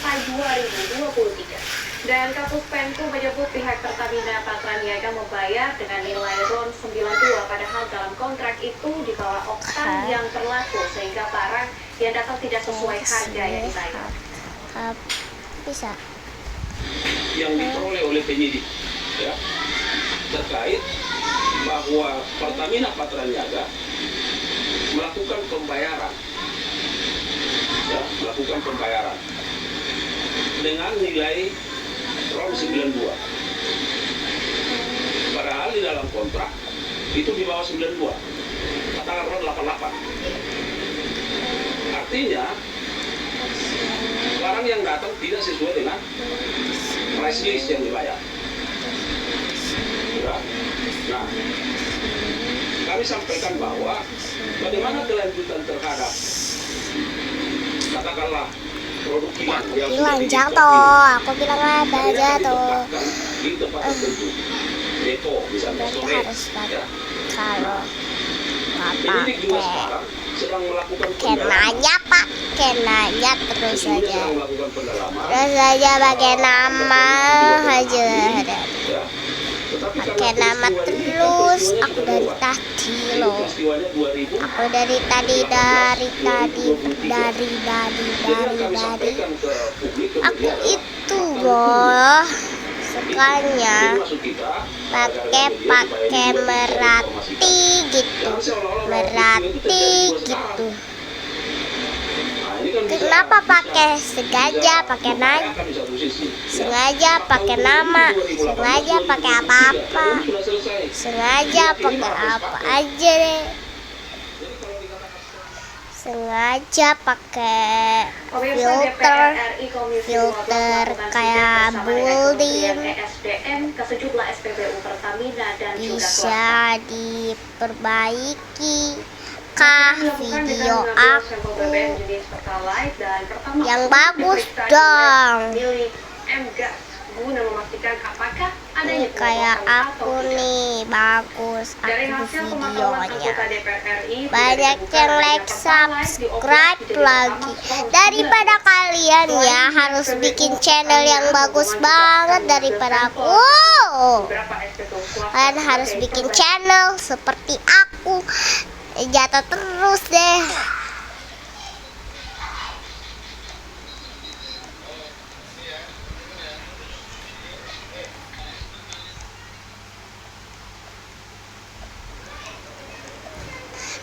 sampai 2023. Dan Kapus Penku menyebut pihak Pertamina Patraniaga membayar dengan nilai RON 92, padahal dalam kontrak itu di bawah oktan yang berlaku, sehingga barang yang datang tidak sesuai harga yang dibayar. Bisa. Yang diperoleh oleh penyidik, ya, terkait bahwa Pertamina Patraniaga melakukan pembayaran, ya, dengan nilai RON 92. Padahal di dalam kontrak itu di bawah 92, katakan RON 88. Artinya barang yang datang tidak sesuai dengan price list yang dibayar. Ya. Nah, kami sampaikan bahwa bagaimana kelanjutan terhadap katakanlah produk kilang yang bilang jatuh, aku bilang ada jatuh. Di tempat tertentu, depo misalnya sore, ya. Kalau Penyidik juga sekarang sedang melakukan kenanya pak, kenanya terus Sesungguhnya saja, sedang melakukan pendalaman. terus saja pakai nama aja, Ya. Tetapi pakai karena nama peristiwa terus. ini kan Aku peristiwanya dari sudah tadi lewat. loh, Peristiwanya 2000. aku dari tadi. Jadi yang kami sampaikan ke publik Aku kemudian itu loh sukanya jadi maksud kita pakai merati gitu, merati gitu. Kenapa pakai sengaja pakai nama, sengaja pakai nama, sengaja pakai apa-apa, sengaja pakai apa aja deh, sengaja pakai filter kayak building bisa diperbaiki kah video aku yang bagus dong. Guna memastikan apakah Nih, adanya kayak aku nih bagus aku videonya, banyak yang like, subscribe lagi. Daripada kalian ya harus bikin channel yang bagus banget daripada aku. Kalian harus bikin channel seperti aku. Jatuh terus deh.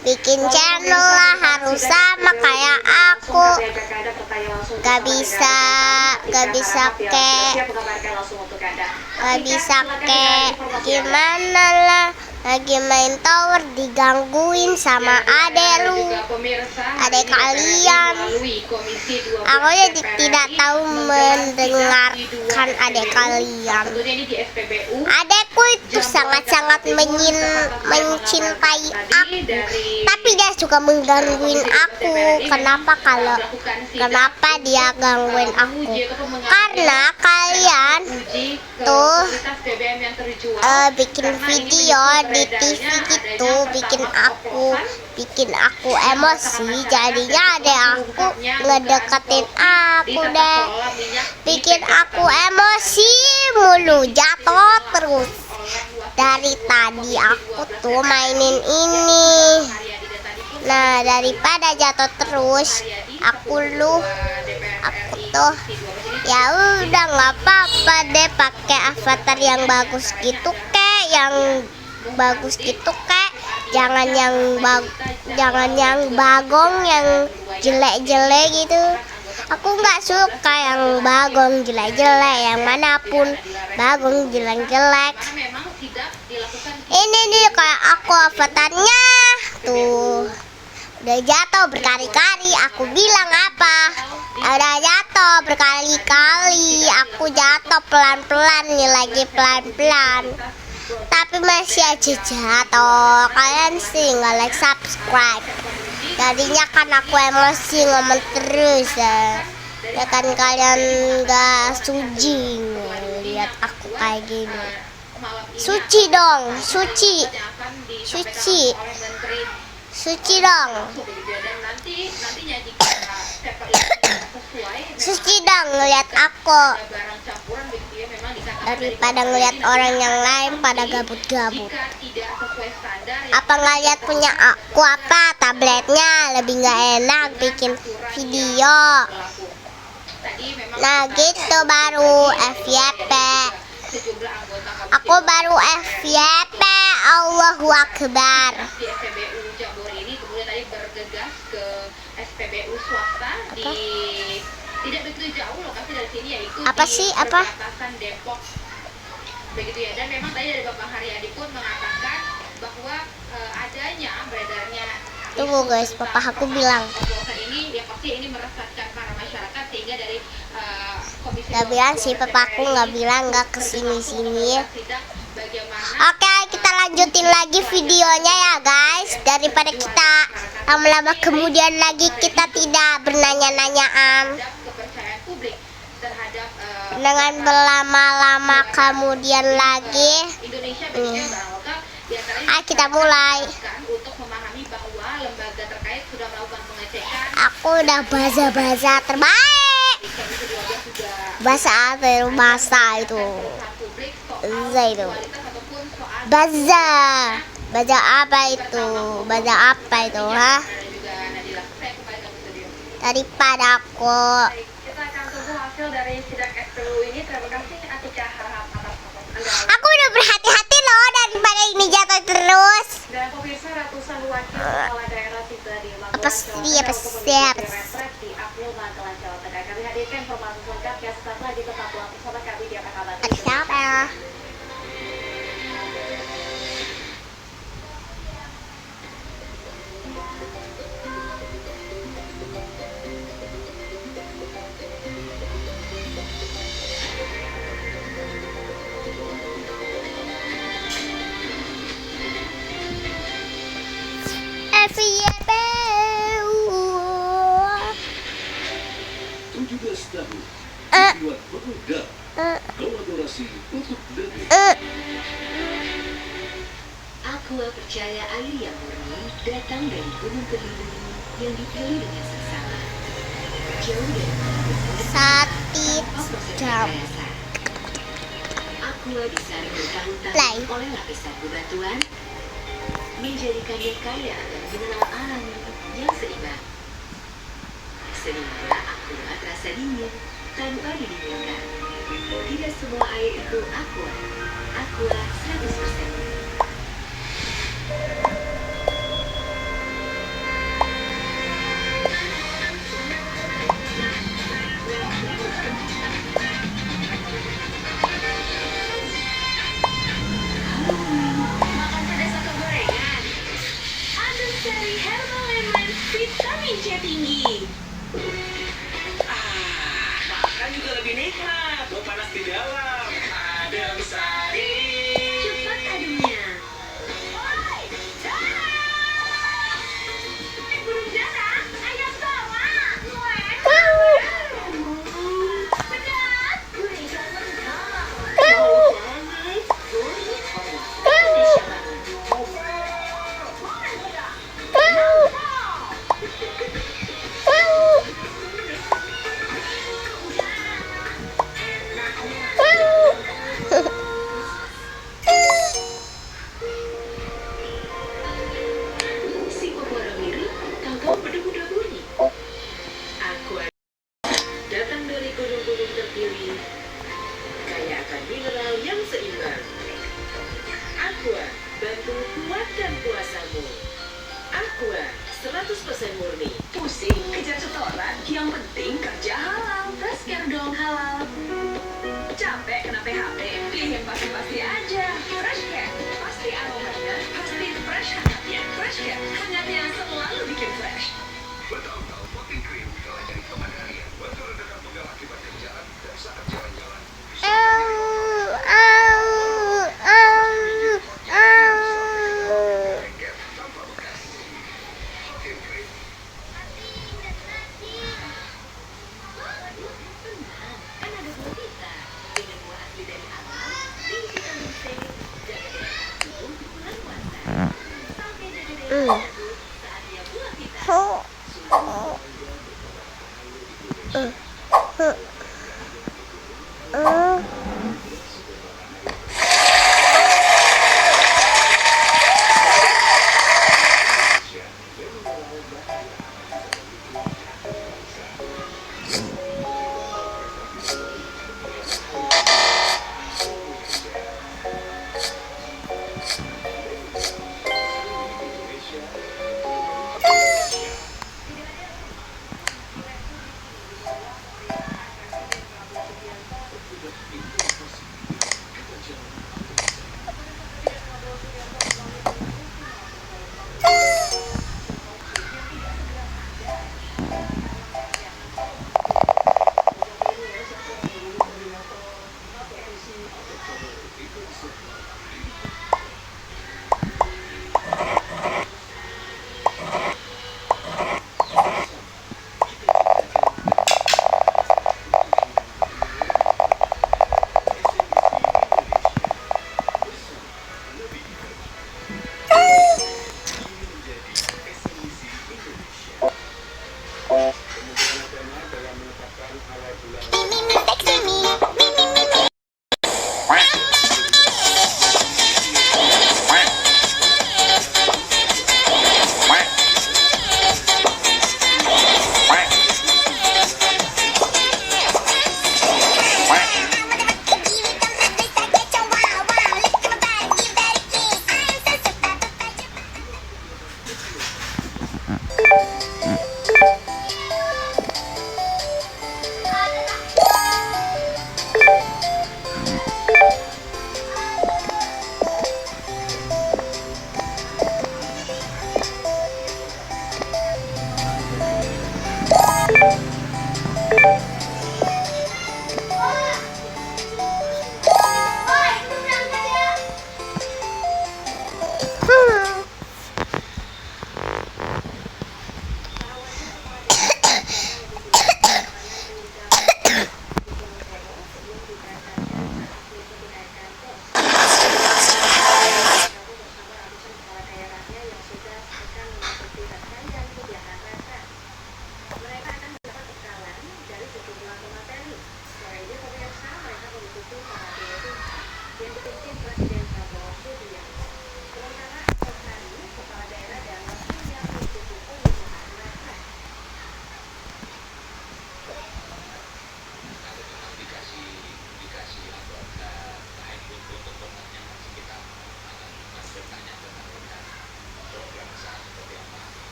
Bikin channel lah harus sama kayak aku. Gak bisa kayak gimana lah, lagi main tower digangguin sama adek kalian. Aku jadi tidak tahu mendengarkan adek kalian. Adekku itu sangat-sangat mencintai aku, tapi dia suka menggangguin aku. Kenapa dia gangguin aku? Karena kalian tuh bikin video di TV gitu, bikin aku emosi. Jadinya adek aku ngedeketin aku deh, bikin aku emosi mulu, jatuh terus. Dari tadi aku tuh mainin ini. Nah, daripada jatuh terus, aku tuh ya udah nggak apa-apa deh pakai avatar yang bagus gitu kek, jangan yang bagong yang jelek-jelek gitu. Aku nggak suka yang bagong jelek-jelek, yang manapun bagong jelek-jelek. Ini nih kayak aku avatarnya tuh. Udah jatuh berkali-kali, aku bilang apa? Udah jatuh berkali-kali, aku jatuh pelan-pelan nih, lagi pelan-pelan. Tapi masih aja jatuh. Kalian sih nggak like, subscribe. Jadinya kan aku emosi ngomong terus ya. Ya kan kalian nggak suci lihat aku kayak gini. Suci dong, suci dong. Suci dong ngeliat aku barang campuran begitu ya, memang dikatakan daripada ngeliat orang yang lain pada gabut-gabut. jika tidak sesuai standar Apa nggak lihat punya aku apa tabletnya lebih nggak enak bikin video. berlaku. Tadi memang Nah gitu baru FYP. sejumlah anggota Aku baru FYP. Allahu Akbar. di SPBU Jambore ini kemudian tadi bergegas ke SPBU swasta di tidak begitu jauh lokasi dari sini, yaitu Apa di sih, apa? perbatasan Depok begitu ya. Dan memang tadi dari Bapak Haryadi pun mengatakan bahwa adanya beredarnya Tunggu guys, papa aku bilang. oplosan ini ya pasti ini meresahkan para masyarakat, sehingga dari komisi Nggak bilang sih papaku, nggak bilang nggak kesini-sini. bagaimana Oke, kita lanjutin lagi videonya ya guys. Daripada kita lama-lama kemudian lagi kita tidak bernanya-nanyaan. kepercayaan publik terhadap Dengan berlama-lama kemudian lagi. Indonesia begitu barang lokal diantaranya Ayo kita mulai. untuk memahami bahwa lembaga terkait sudah melakukan pengecekan. Aku udah baca-baca terbaik. Komisi 12 juga Bahasa itu. perusahaan publik soal Za itu. kualitas ataupun soal Baca. Baca apa itu? Baca apa itu, ha? dan juga Nadila. Saya kembali ke studio. Daripada aku. Baik, kita akan tunggu hasil dari sidang SPBU ini. Terima kasih Atika Harahap atas laporan Anda. Aku udah berhati-hati loh daripada ini jatuh terus. Dan pemirsa, ratusan wakil kepala daerah tiba di Magelang, Apa Jawa sih, Tengah apa untuk sih, mengikuti apa sih? retret di April Magelang, Jawa Tengah. Kami hadirkan informasi selengkapnya sesaat lagi, tetaplah bersama kami di Apa Kabar. Ada siapa ya? FYP. 17 tahun Eh. buat pemuda kolaborasi untuk negeri. Aqua percaya air yang murni datang dari gunung Kediri yang dipilih dengan seksama. Jauh dari Sati jam. Aqua disaring bertahun-tahun Play. oleh lapisan bebatuan, menjadikannya kaya dan mineral alami yang seimbang. Sehingga Aqua terasa dingin tanpa didinginkan. Tidak semua air itu Aqua. Aqua 100%. Makan pedas atau gorengan? Adem Sari Herbal Lemon Vitamin C tinggi. Makan juga lebih nikmat. Lo panas di dalam. Adem Sari. Cepat ademnya. Burung dara, ayam bawa. Pedas, gurihkan lengkap. Si Kokoro Miri, tahu-tahu beda-beda bunyi. Aqua datang dari gunung-gunung terpilih, kaya akan mineral yang seimbang. Aqua, bantu kuatkan puasamu. Aqua, 100% murni. Pusing kejar setoran, yang penting kerja halal. Fresh care dong halal. Capek kena PHP, pilih yang pasti-pasti aja. Fresh care, pasti aromanya, pasti fresh hangatnya. Fresh care, hangatnya selalu bikin fresh. Bertahun-tahun voting cream telah jadi teman harian. Bantu redakan pegal akibat kerjaan dan saat jalan-jalan. Lengket tanpa bekas. Voting cream. Kan ada buah kita dengan buah asli dari alam, tinggi vitamin C, jaga daya tahan tubuh di bulan puasa. Sampai jaga daya tahan tubuh saatnya buah kita.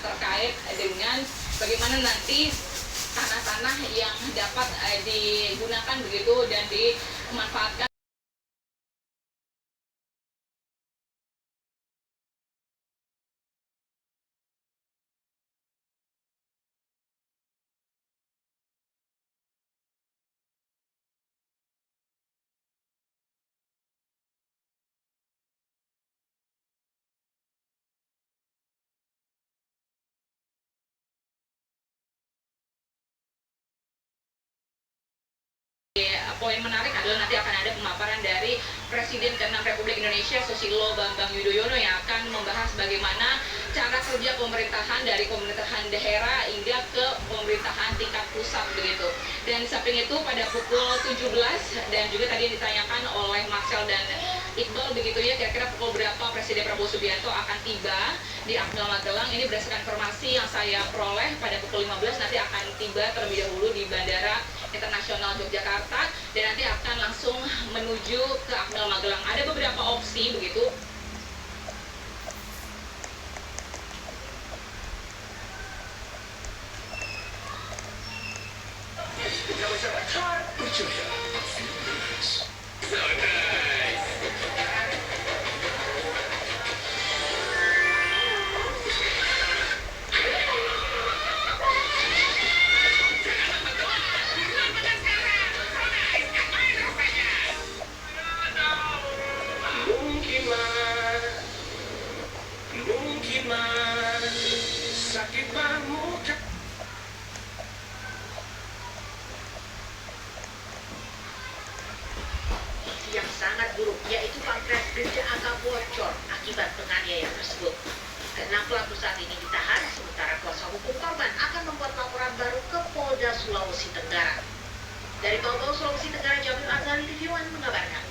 terkait dengan bagaimana nanti tanah-tanah yang dapat digunakan begitu dan dimanfaatkan. Poin menarik adalah nanti akan ada pemaparan dari Presiden ke-6 Republik Indonesia Susilo Bambang Yudhoyono yang akan membahas bagaimana cara kerja pemerintahan dari pemerintahan daerah hingga ke pemerintahan tingkat pusat begitu. Dan di samping itu pada pukul 17 dan juga tadi yang ditanyakan oleh Marcel dan Iqbal begitu ya, kira-kira pukul berapa Presiden Prabowo Subianto akan tiba di Akmal Magelang. Ini berdasarkan informasi yang saya peroleh pada pukul 15 nanti akan tiba terlebih dahulu di Bandara Internasional Yogyakarta dan nanti akan langsung menuju ke Akmal Magelang. Ada beberapa opsi begitu. Ketika masyarakat percaya, mungkin sakit mamuka. Yang sangat buruk yaitu pankreas gejala agak bocor akibat penganiayaan tersebut. Keenam pelaku saat ini ditahan, sementara kuasa hukum korban akan membuat laporan baru ke Polda Sulawesi Tenggara. Dari Bau-Bau, Sulawesi Tenggara, Jamil Azali TV One mengabarkan.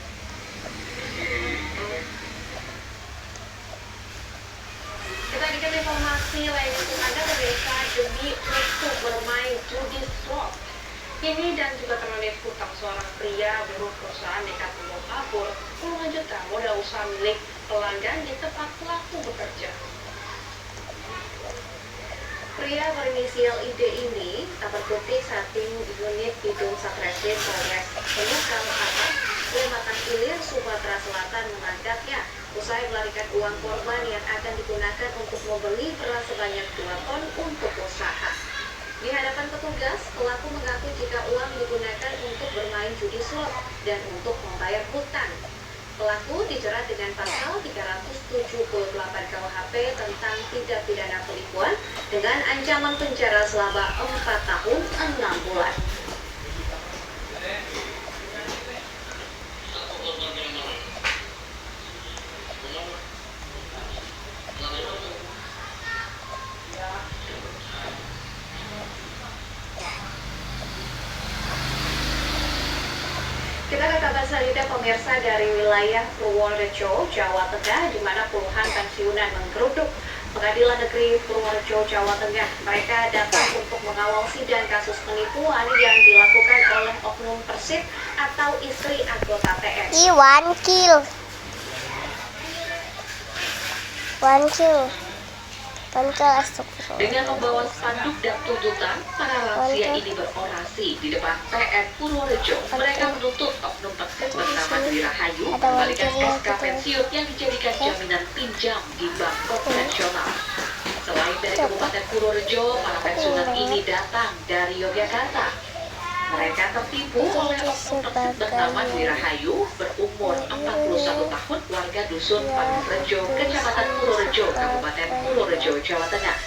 Kita bikin informasi lain untuk Anda pemirsa demi untuk bermain judi slot. Ini dan juga terlilit hutang seorang pria buruh perusahaan nekat membawa kabur puluhan juta modal usaha milik pelanggan di tempat pelaku bekerja. Pria berinisial ID ini tak berkutik saat tim unit Bidung Satreskrim Polres Penukal Atas, Kecamatan Ilir, Sumatera Selatan menangkapnya usai melarikan uang korban yang akan digunakan untuk membeli beras sebanyak 2 ton untuk usaha. Di hadapan petugas, pelaku mengaku jika uang digunakan untuk bermain judi slot dan untuk membayar hutang. Pelaku dijerat dengan pasal 378 KUHP tentang tindak pidana penipuan dengan ancaman penjara selama 4 tahun 6 bulan. Kita ke kabar selanjutnya pemirsa dari wilayah Purworejo, Jawa Tengah, di mana puluhan pensiunan menggeruduk Pengadilan Negeri Purworejo, Jawa Tengah. Mereka datang untuk mengawal sidang kasus penipuan yang dilakukan oleh oknum Persib atau istri anggota TN. One kill. Dengan membawa spanduk dan tuntutan, para lansia ini berorasi di depan PN Purworejo. Mereka menuntut oknum Persib bernama Dwi Rahayu mengembalikan SK pensiun yang dijadikan jaminan pinjam di bank konvensional. Selain dari Kabupaten Purworejo, para pensiunan ini datang dari Yogyakarta. Mereka tertipu oleh oknum Persib bernama Dwi Rahayu, berumur 41 tahun, warga Dusun Padurejo, Kecamatan Purworejo, Kabupaten Purworejo, Jawa Tengah.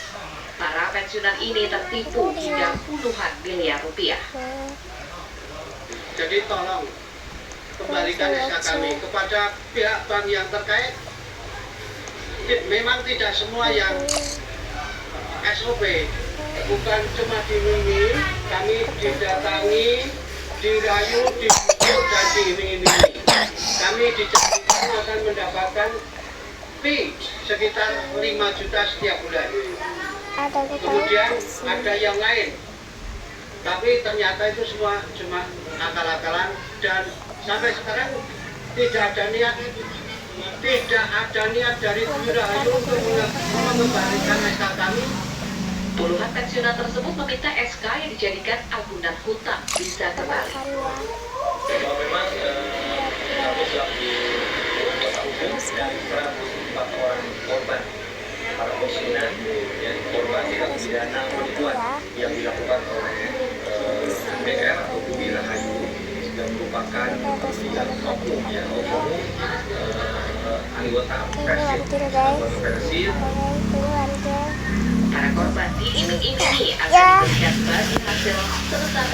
Para pensiunan ini tertipu hingga puluhan miliar rupiah. Jadi tolong kembalikan SK kami kepada pihak bank yang terkait. Memang tidak semua yang SOP, bukan cuma dimingi, kami didatangi, dirayu, dibujuk, dan diiming-imingi. Kami dijanjikan akan mendapatkan fee sekitar 5 juta setiap bulan. Kemudian ada yang lain, tapi ternyata itu semua cuma akal-akalan dan sampai sekarang tidak ada niat dari Dwi Rahayu untuk mengembalikan SK kami Puluhan pensiunan tersebut meminta SK yang dijadikan agunan hutang bisa kembali. Bahwa memang kasus yang dari 104 orang korban para pensiunan korban tindak pidana penipuan yang dilakukan oleh BR atau Budi Rahayu yang merupakan pihak oknum anggota Persib. Para korban diiming-imingi akan diberikan bagi hasil sebesar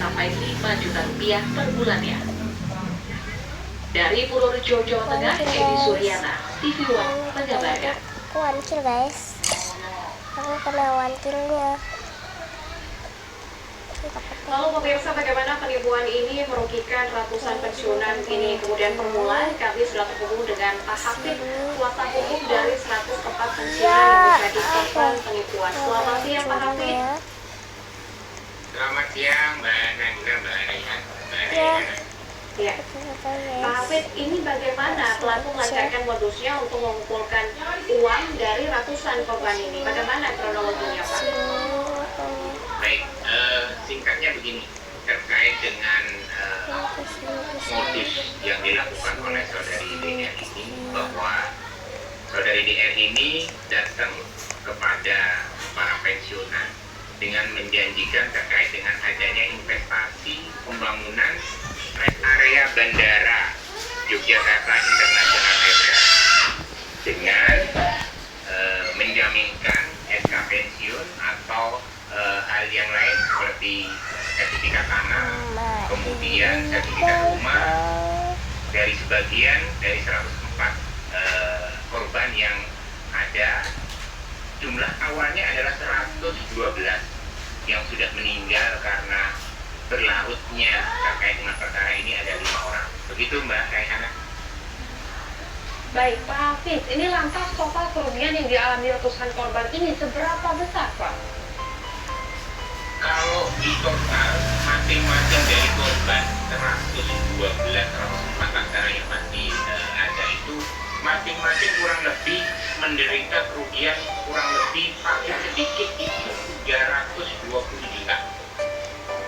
4-5 juta rupiah per bulannya. Dari Purworejo, Jawa Tengah, Edi Suryana, TV One mengabarkan. Aku wancil guys, aku kena wancilnya. Lalu pemirsa, bagaimana penipuan ini merugikan ratusan pensiunan ini? Kemudian permulaan kami sudah terhubung dengan Pak Hafid, kuasa hukum dari 104 pensiunan yang menjadi korban penipuan. Selamat siang Pak Hafid. Selamat siang Mbak Nanda, Mbak Rehan. Ya. Pak Hafid, ini bagaimana pelaku melancarkan modusnya untuk mengumpulkan uang dari ratusan korban ini? Bagaimana kronologinya Pak? Baik, singkatnya begini, terkait dengan modus yang dilakukan oleh saudari DR ini, bahwa saudari DR ini datang kepada para pensiunan dengan menjanjikan terkait dengan adanya investasi pembangunan rest area Bandara Yogyakarta International Airport dengan menjaminkan SK pensiun atau hal yang lain seperti sertifikat tanah, kemudian sertifikat rumah dari sebagian dari 104 korban yang ada. Jumlah awalnya adalah 112 yang sudah meninggal karena berlarutnya terkait dengan perkara ini ada 5 orang. Begitu Mbak Raihana. Baik Pak Hafid, ini lantas total kerugian yang dialami ratusan korban ini seberapa besar Pak? Kalau di total masing-masing dari korban 112, 104 antara yang masih ada itu masing-masing kurang lebih menderita kerugian kurang lebih paling sedikit itu 320 juta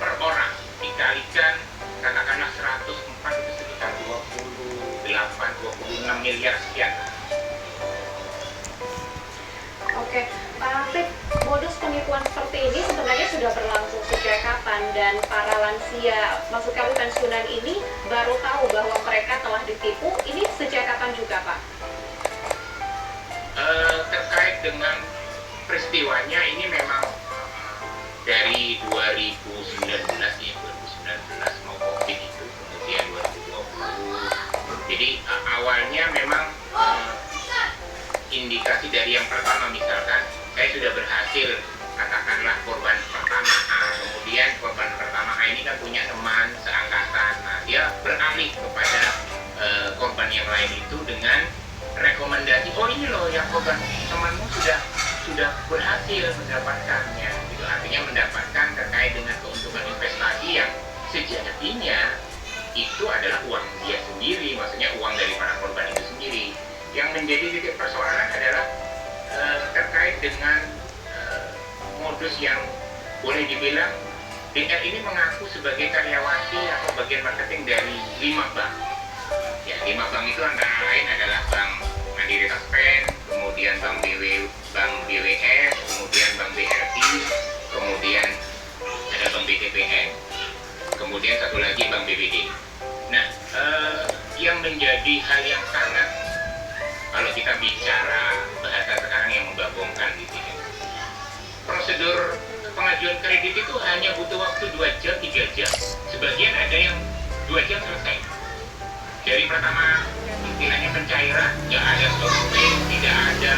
per orang, dikalikan katakanlah 104 itu sekitar 26 miliar sekian. Oke, Pak Hafid, modus penipuan seperti ini sebenarnya sudah berlangsung sejak kapan, dan para lansia, maksud kami pensiunan ini baru tahu bahwa mereka telah ditipu ini sejak kapan juga Pak? Terkait dengan peristiwanya ini memang dari 2019 ya, 2019 mau COVID itu, kemudian 2020. Jadi awalnya memang indikasi dari yang pertama, misalkan saya sudah berhasil katakanlah korban pertama A, kemudian korban pertama A ini kan punya teman seangkatan, nah dia beralih kepada korban yang lain itu dengan rekomendasi, oh ini loh yang korban temanmu sudah berhasil mendapatkannya, gitu. Artinya mendapatkan terkait dengan keuntungan investasi yang sejatinya itu adalah uang dia sendiri, maksudnya uang dari para korban itu sendiri. Yang menjadi titik persoalan adalah terkait dengan modus yang boleh dibilang DR ini mengaku sebagai karyawati atau bagian marketing dari 5 bank. Ya, 5 bank itu antara lain adalah Bank Mandiri Taspen, kemudian Bank BWS, kemudian Bank BRI, kemudian ada Bank BTPN, kemudian satu lagi Bank BBD. Nah, yang menjadi hal yang sangat, kalau kita bicara bahasa sekarang yang membagongkan di sini, prosedur pengajuan kredit itu hanya butuh waktu 2 jam, 3 jam. Sebagian ada yang 2 jam selesai. Dari pertama istilahnya pencairan, tidak ada SOP, tidak ada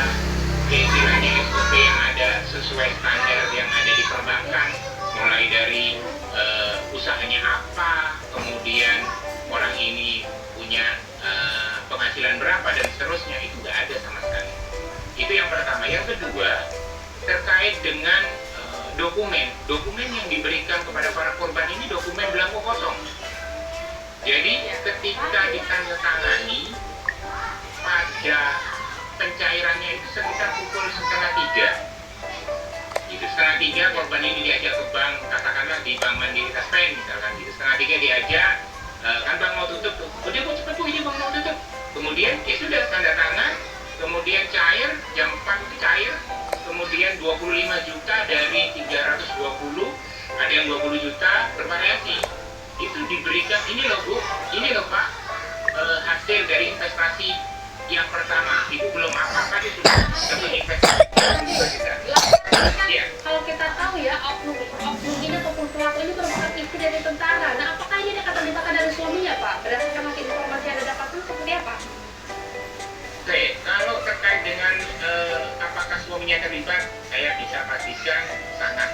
istilahnya SOP yang ada sesuai standar yang ada di perbankan, mulai dari usahanya apa, kemudian orang ini punya penghasilan berapa dan seterusnya, itu nggak ada sama sekali. Itu yang pertama. Yang kedua, terkait dengan dokumen yang diberikan kepada para korban ini dokumen belangko kosong. Jadi ketika ditandatangani pada pencairannya itu sekitar pukul 2:30, gitu, 2:30 2:30 korban ini diajak ke bank, katakanlah di Bank Mandiri Taspen misalkan gitu. 2:30 diajak, kan bank mau tutup tuh. Udah bu cepet bu, ini bank mau tutup. Kemudian ya sudah tanda tangan, kemudian cair, jam 4 itu cair, kemudian 25 juta dari 320, ada yang 20 juta bervariasi. Itu diberikan, ini loh bu, ini loh pak, hasil dari investasi yang pertama. Ibu belum apa-apa dia sudah dapat investasi. Ya. Kalau kita tahu ya, oknum ini ataupun pelaku ini merupakan istri dari tentara. Nah, apakah ini ada keterlibatan dari suaminya, Pak? Berdasarkan hasil informasi yang Anda dapatkan seperti apa? Oke, kalau terkait dengan apakah suaminya terlibat, saya bisa pastikan sangat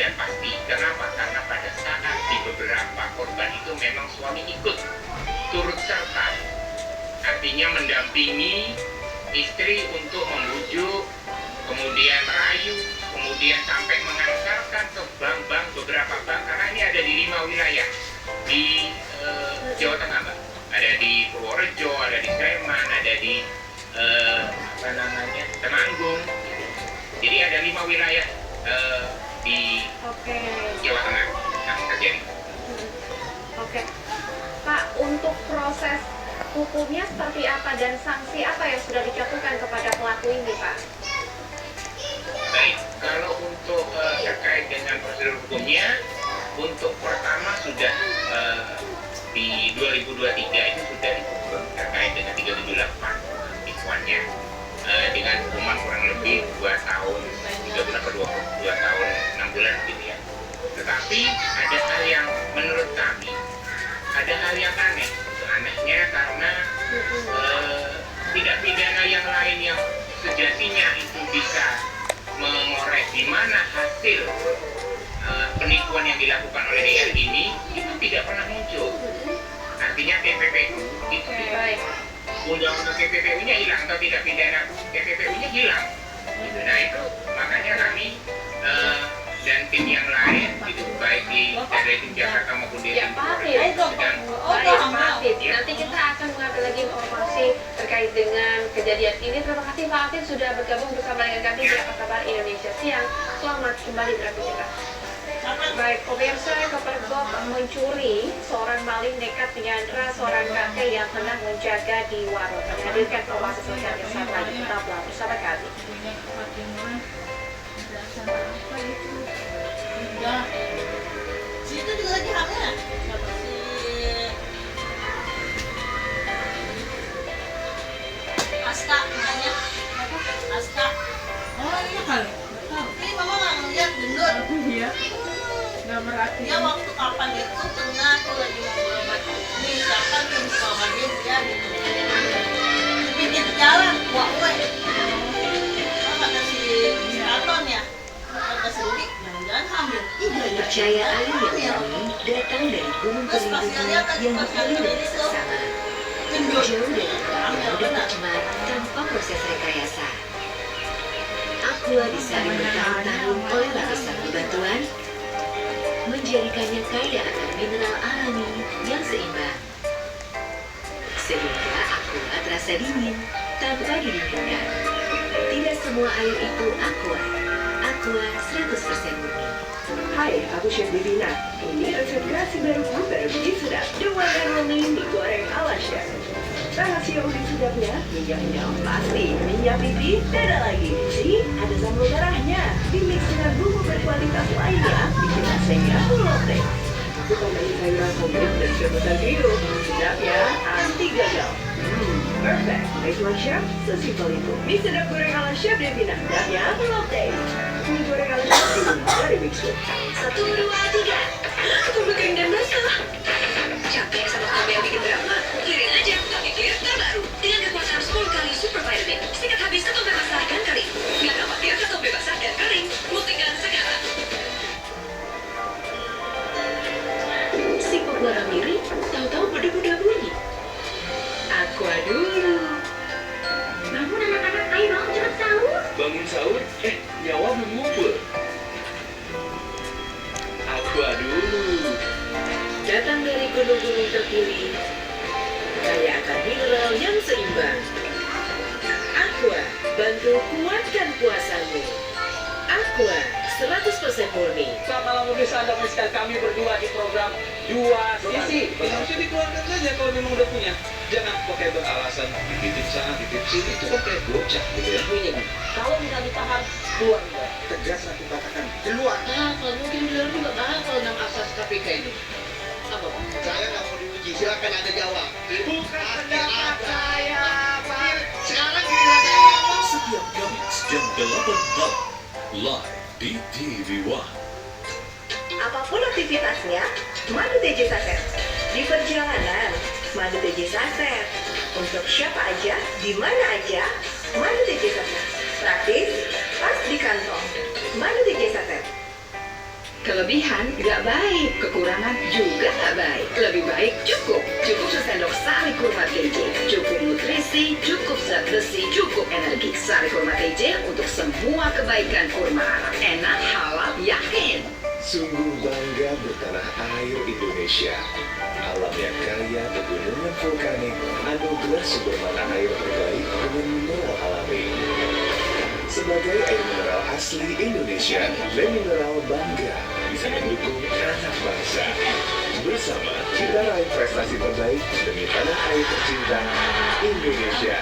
dan pasti. Kenapa? Karena pada saat di beberapa korban itu memang suami ikut turut serta, artinya mendampingi istri untuk membujuk, kemudian merayu, kemudian sampai mengantarkan ke bank-bank, beberapa bank, karena ini ada di 5 wilayah di Jawa Tengah, Mbak. Ada di Purworejo, ada di Sleman, ada di Temanggung. Jadi ada 5 wilayah di Jawa Tengah yang terjadi. Oke. Pak, untuk proses hukumnya seperti apa dan sanksi apa yang sudah dijatuhkan kepada pelaku ini, Pak? Baik, kalau untuk terkait dengan prosedur hukumnya, untuk pertama sudah di 2023 itu sudah dihukum terkait dengan 378 penipuannya dengan hukuman kurang lebih 2 tahun 3 bulan atau 2 tahun 6 bulan gitu ya. Tetapi ada hal yang menurut kami, ada hal yang aneh. Anehnya karena tidak pidana yang lain yang sejatinya itu bisa mengorek di mana hasil penipuan yang dilakukan oleh DR ini itu tidak pernah muncul. Artinya TPPU itu undang-undang TPPU-nya hilang atau tidak pidana TPPU-nya hilang. Gitu. Nah itu makanya kami dan tim yang lain, gitu, baik di tim Jakarta maupun di tim Purworejo sedang Nanti kita akan mengambil lagi informasi terkait dengan kejadian ini. Terima kasih Pak Afif sudah bergabung bersama dengan kami di Apa Kabar Indonesia Siang. Selamat kembali beraktivitas. Baik, pemirsa, kepergok mencuri, seorang maling nekat menyandra seorang kakek yang tengah menjaga di warung. Menghadirkan informasi selengkapnya saat lagi, tetaplah bersama kami. Situ juga lagi hamil ya? Siapa sih? Aska namanya. Aska. Oh iya kali. Ini mama nggak ngeliat gendut. Iya. Nggak merhati. Dia waktu kapan itu pernah aku lagi ngobrol sama ini siapa yang sama dia di pinggir jalan. Wah, kata si Katon ya. Kata si Rudi, jangan hamil. Kepercayaan yang ini datang dari gunung perlindungan yang dipilih dengan seksama. Jauh dari orang yang mudah tercemar tanpa proses rekayasa. Aqua disaring bertahun-tahun oleh lapisan bebatuan, menjadikannya kaya akan mineral alami yang seimbang. Sehingga aqua terasa dingin tanpa didinginkan. Tidak semua air itu aqua. Aqua 100% murni. Hai, aku Chef Divina. Ini resep kreasi baru blueberry sedap. The one and only mie goreng ala chef. Rahasia unik sedapnya, minyaknya pasti minyak pipi beda lagi. See, ada sambal darahnya. Dimix dengan bumbu berkualitas lainnya, bikin rasanya lotte. Aku tambahin sayuran komplit dan campuran biru. Sedapnya anti gagal. Perfect. Make my chef sesimpel itu. Mie sedap goreng ala chef Divina. Sedapnya lotte. Mie goreng ala chef Divina dari Mixwood. 1, 2, 3. Aku kering dan basah. Capek sama kamu yang bikin drama? Clearin aja, tapi clear terbaru. Dengan kekuasaan 10 kali super vitamin. Sikat habis ketombe basah dan kering. Nggak khawatir ketombe basah dan kering. Buktikan sekarang. Si penggoreng miring, tahu-tahu beda-beda bunyi. Aqua dulu. Bangun anak-anak, ayo dong cepat sahur. Bangun sahur? Nyawa belum ngumpul. Aqua dulu. Datang dari gunung-gunung terpilih, kaya akan mineral yang seimbang. Aqua, bantu kuatkan puasamu. Aqua, 100% murni. Selamat malam pemirsa, Anda menyaksikan kami berdua di program Dua Sisi. Harusnya dikeluarkan saja kalau memang udah punya. Jangan pakai beralasan dititip sana, dititip sini, itu kan kayak bocah gitu ya. Kalau tidak ditahan, keluar juga. Tegas aku katakan, keluar. Nah, kalau mungkin beliau juga tahu tentang asas KPK itu. Apa? Saya nggak mau diuji, silakan Anda jawab. Bukan pendapat saya, Pak. Sekarang giliran saya ngomong. Setiap Kamis jam 8 malam live di TV One. Apapun aktivitasnya, madu TJ Saset. Di perjalanan, madu TJ Saset. Untuk siapa aja, di mana aja, madu TJ Saset. Praktis, pas di kantong. Madu TJ Saset. Kelebihan gak baik, kekurangan juga gak baik. Lebih baik cukup sesendok sari kurma TJ. Cukup nutrisi, cukup zat besi, cukup energi. Sari kurma TJ untuk semua kebaikan kurma. Enak, halal, yakin. Sungguh bangga bertanah air Indonesia. Alam yang kaya pegunungan vulkanik, anugerah sumber mata air terbaik dengan mineral alami. Sebagai air mineral asli Indonesia, Le Mineral bangga bisa mendukung anak bangsa. Bersama kita raih prestasi terbaik demi tanah air tercinta Indonesia.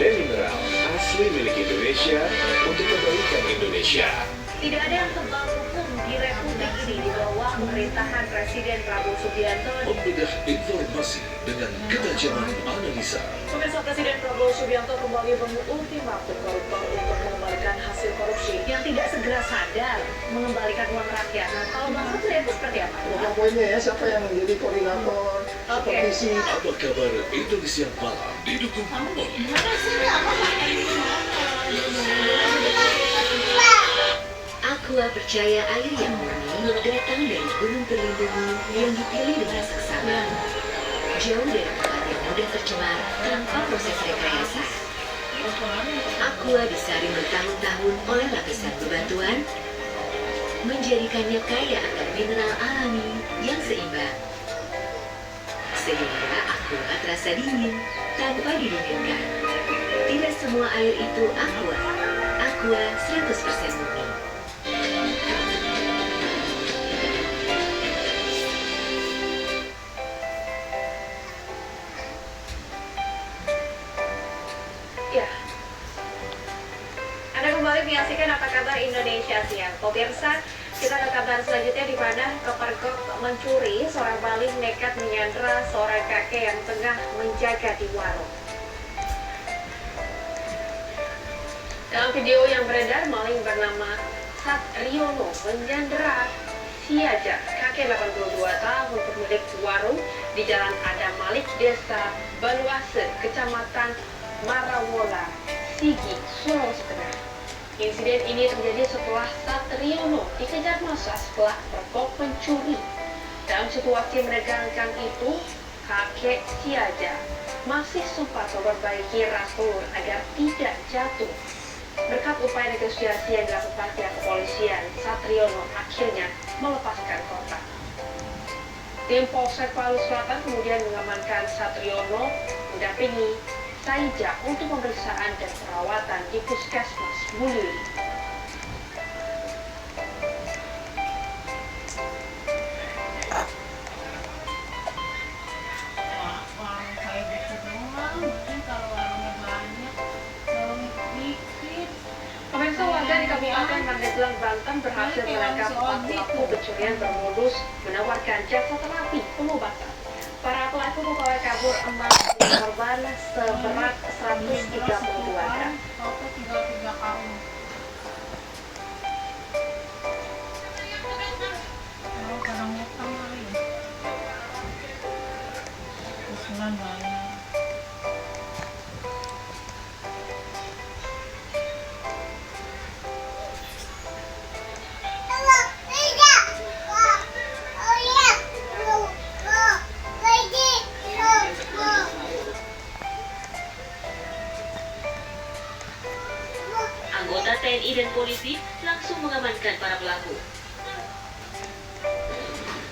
Le Mineral asli milik Indonesia untuk kebaikan Indonesia. Tidak ada yang tebal hukum di Republik ini di bawah pemerintahan Presiden Prabowo Subianto. Membedah informasi dengan ketajaman analisa. Pemirsa, Presiden Prabowo Subianto kembali mengultimatum koruptor untuk mengembalikan hasil korupsi yang tidak segera sadar mengembalikan uang rakyat. Nah, kalau Bang Satria itu seperti apa? Poinnya ya, siapa yang menjadi koordinator, supervisi. Apa kabar Indonesia Malam didukung oleh Aqua percaya air yang murni datang dari gunung terlindungi yang dipilih dengan seksama. Jauh dari tempat yang mudah tercemar tanpa proses rekayasa. Aqua disaring bertahun-tahun oleh lapisan bebatuan, menjadikannya kaya akan mineral alami yang seimbang. Sehingga Aqua terasa dingin tanpa didinginkan. Tidak semua air itu Aqua. Aqua 100% murni. Ya. Anda kembali menyaksikan Apa Kabar Indonesia Siang. Pemirsa, kita ke kabar selanjutnya di mana kepergok mencuri, seorang maling nekat menyandra seorang kakek yang tengah menjaga di warung. Dalam video yang beredar, maling bernama Satriono menyandra Siaja, kakek 82 tahun pemilik warung di Jalan Adam Malik, Desa Baluase, Kecamatan Marawola, Sigi, Sulawesi Tengah. Insiden ini terjadi setelah Satriono dikejar massa setelah pergok pencuri. Dalam situasi menegangkan itu, kakek Siaja masih sempat memperbaiki ras telur agar tidak jatuh. Berkat upaya negosiasi yang dilakukan pihak kepolisian, Satriono akhirnya melepaskan korban. Tim Polsek Palu Selatan kemudian mengamankan Satriono mendampingi Saija untuk pemeriksaan dan perawatan di Puskesmas Bulili. Warung kayak gitu doang, mungkin kalau warungnya banyak, warung dikit. Pemirsa, warga di Kabupaten Pandeglang, Banten berhasil menangkap 4 pelaku pencurian bermodus menawarkan jasa terapi pengobatan. Para pelaku membawa kabur emas korban seberat 132 gram. Foto 3 kali. Oh, kadang ngutang kali ya. Usulan banyak. Anggota TNI dan polisi langsung mengamankan para pelaku.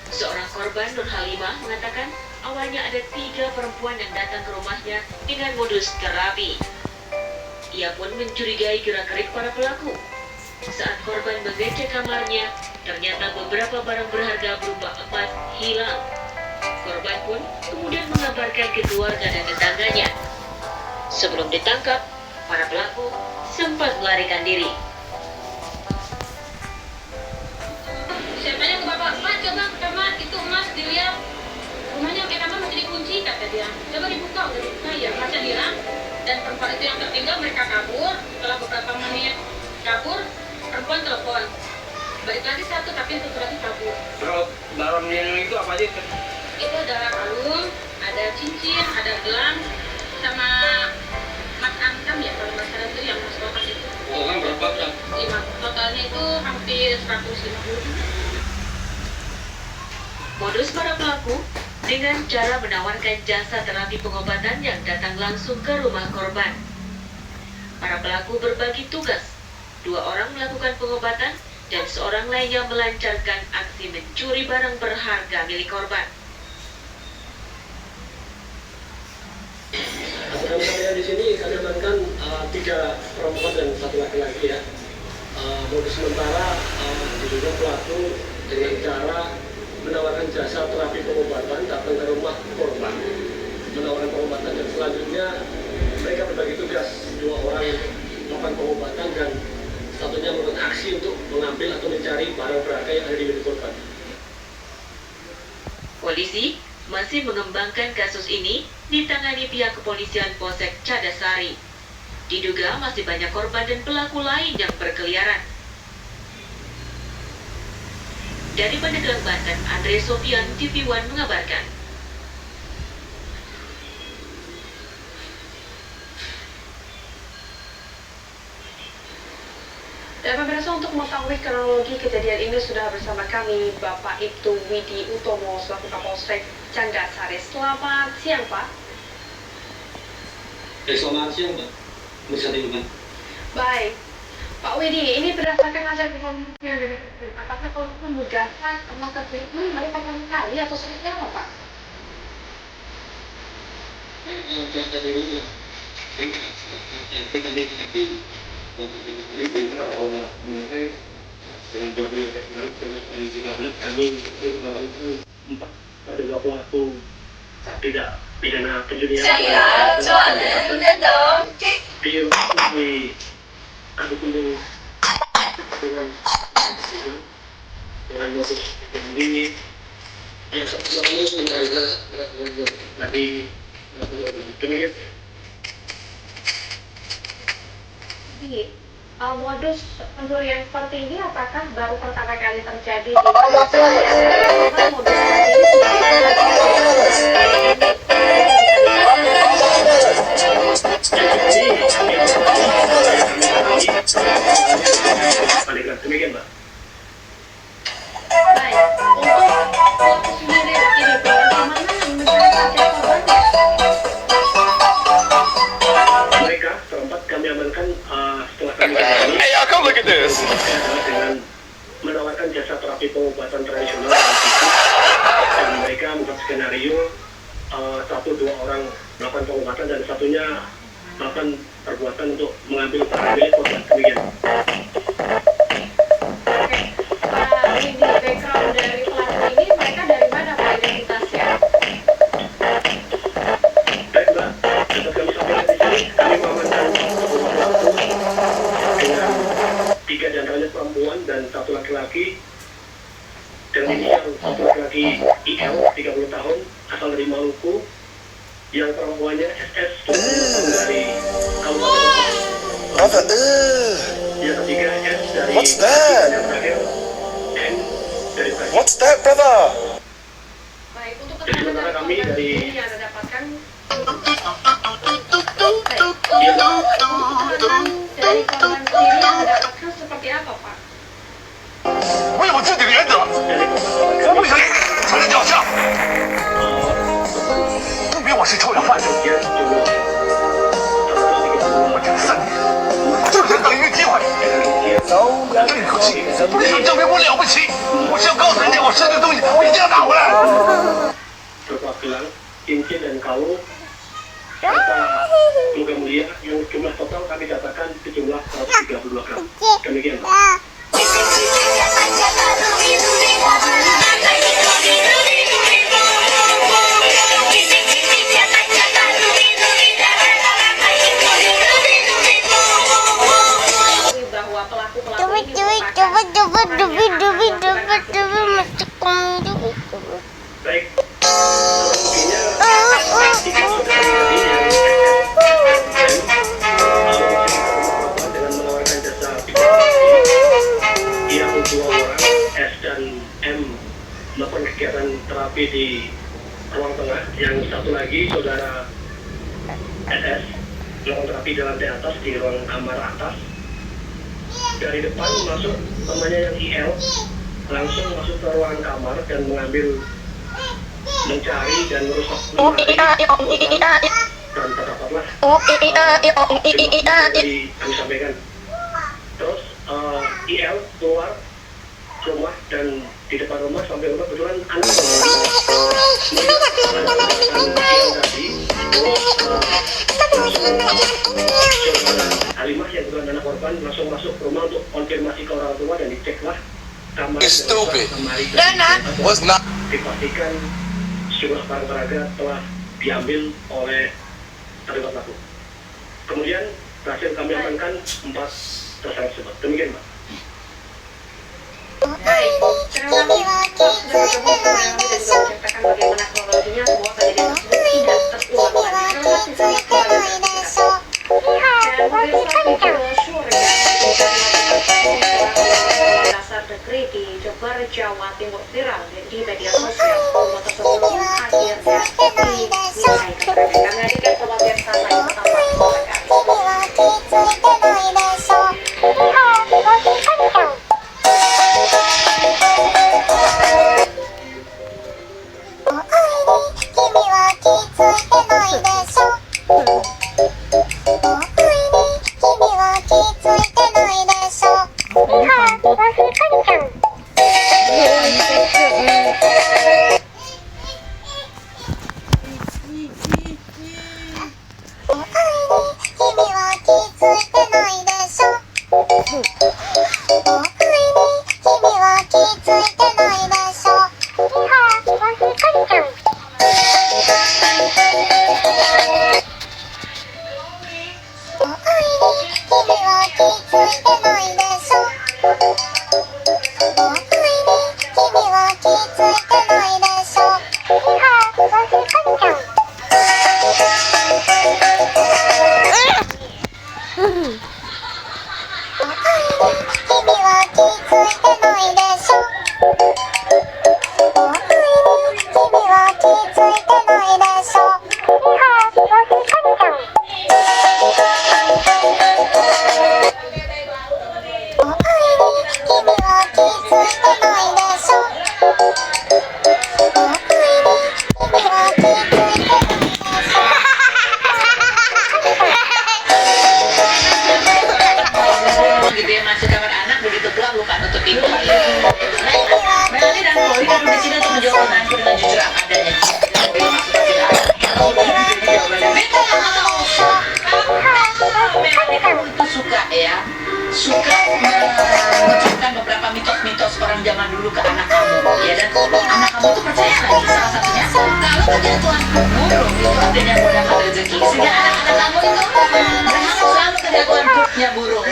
Seorang korban, Nur Halimah, mengatakan awalnya ada 3 perempuan yang datang ke rumahnya dengan modus terapi. Ia pun mencurigai gerak-gerik para pelaku. Saat korban mengecek kamarnya, ternyata beberapa barang berharga berupa emas hilang. Korban pun kemudian mengabarkan ke keluarga dan tetangganya. Sebelum ditangkap, para pelaku sempat melarikan diri. Siapanya ke bapak, Mas coba kamar itu emas dilihat. Rumahnya kayak kamar masih dikunci kata dia. Coba dibuka, udah dibuka ya, masnya hilang. Dan perempuan itu yang tertinggal mereka kabur. Setelah beberapa menit kabur, perempuan telepon. Balik lagi satu tapi yang satu lagi kabur. Kalau dalamnya itu apa aja? Itu ada kalung, ada cincin, ada gelang, sama mas angkam ya kalau nggak salah itu yang mas kotak itu. Oh kan berapa kan? 5. Totalnya itu hampir 150. Modus para pelaku dengan cara menawarkan jasa terapi pengobatan yang datang langsung ke rumah korban. Para pelaku berbagi tugas. 2 orang melakukan pengobatan dan seorang lainnya melancarkan aksi mencuri barang berharga milik korban. Aturan saya di sini kami amankan 3 perempuan dan 1 laki-laki ya. Modus sementara diduga pelaku dengan cara menawarkan jasa terapi pengobatan datang ke rumah korban, menawarkan pengobatan dan selanjutnya mereka berbagi tugas 2 orang melakukan pengobatan dan satunya melakukan aksi untuk mengambil atau mencari barang berharga yang ada di milik korban. Polisi masih mengembangkan kasus ini ditangani pihak kepolisian Polsek Cadasari. Diduga masih banyak korban dan pelaku lain yang berkeliaran. Dari Pandeglang, Banten, Andre Sofian, TV One mengabarkan. Dan pemirsa, untuk mengetahui kronologi kejadian ini sudah bersama kami Bapak Ibtu Widi Utomo selaku Kapolsek Candasari. Selamat siang, Pak. Selamat siang, Pak. Bisa dibuka. Baik, Pak Widi, ini berdasarkan hasil pemeriksaan, apakah kalau memudahkan melakukan treatment mereka kali atau seperti apa, Pak? Adalah pelaku tidak pidana penjurian. Udah dong. Dia di aku punya dengan motif ini yang sebelumnya tadi demikian. Modus pencurian seperti ini apakah baru pertama kali terjadi di Indonesia? Modus seperti ini demikian, Mbak. baik, untuk pelaku sendiri ini bagaimana mencari target korbannya? Mereka terempat kami amankan setelah kami dengan menawarkan jasa terapi pengobatan tradisional dan mereka membuat skenario 1-2 orang melakukan pengobatan dan satunya melakukan perbuatan untuk mengambil barang milik korban. Demikian. Pak Widi, background dari pelaku ini mereka dari mana, Pak, identitasnya? Baik, Mbak, dapat kami sampaikan di sini kami mengamankan pelaku dengan 3 diantaranya perempuan dan 1 laki-laki dengan inisial 1 laki-laki IL 30 tahun asal dari Maluku, yang perempuannya SS 20 tahun dari Kabupaten yang ketiga S dari What's that? yang terakhir N dari Bekasi. What's that, brother? Baik, untuk Jadi sementara kami korban dari ini yang Anda dapatkan, dari korban sendiri yang Anda dapatkan seperti apa, Pak? 为我自己的原则，我不想承认脚下，不比我是臭氧饭，我这3年就想等一个机会，我跟你客气，不是想证明我了不起，我是要告诉人家我失去的东西我一定要拿回来。 berupa gelang, cincin dan kalung Semoga mulia, yang jumlah total kami datakan sejumlah 132 gram. Demikian Pak. Baik, dengan menawarkan jasa yang dua orang, S dan M, melakukan kegiatan terapi di ruang tengah. Yang satu lagi saudara SS melakukan terapi di lantai atas di ruang kamar atas. Dari depan masuk temannya yang IL langsung masuk ke ruangan kamar dan mencari dan merusak lemari dan terdapatlah kami sampaikan. Terus IL keluar rumah dan di depan rumah sampai rumah kebetulan anak tadi Halimah yang bukan anak korban langsung masuk ke rumah untuk konfirmasi ke orang tua dan diceklah kamar dipastikan sejumlah barang berharga telah diambil oleh terduga pelaku. Kemudian berhasil kami amankan 4 tersangka tersebut. Demikian Pak. Baik, terima kasih sudah bergabung dengan kami dan juga menceritakan bagaimana kronologinya semua kejadian tersebut tidak terulang lagi. Terima kasih selamat kembali beraktivitas. Dan pemirsa video syur yang dasar negeri di Jember, Jawa Timur viral di media sosial. Foto tersebut akhirnya dinilai kepada kami hadirkan pembagian sama yang pertama suka mengucapkan beberapa mitos-mitos orang zaman dulu ke anak kamu, ya, dan anak kamu tuh percaya lagi. Salah satunya kalau kerjaan Tuhan burung itu artinya mudahkan rezeki, sehingga anak-anak kamu itu berharap selalu kerjaan Tuhan buruknya burung.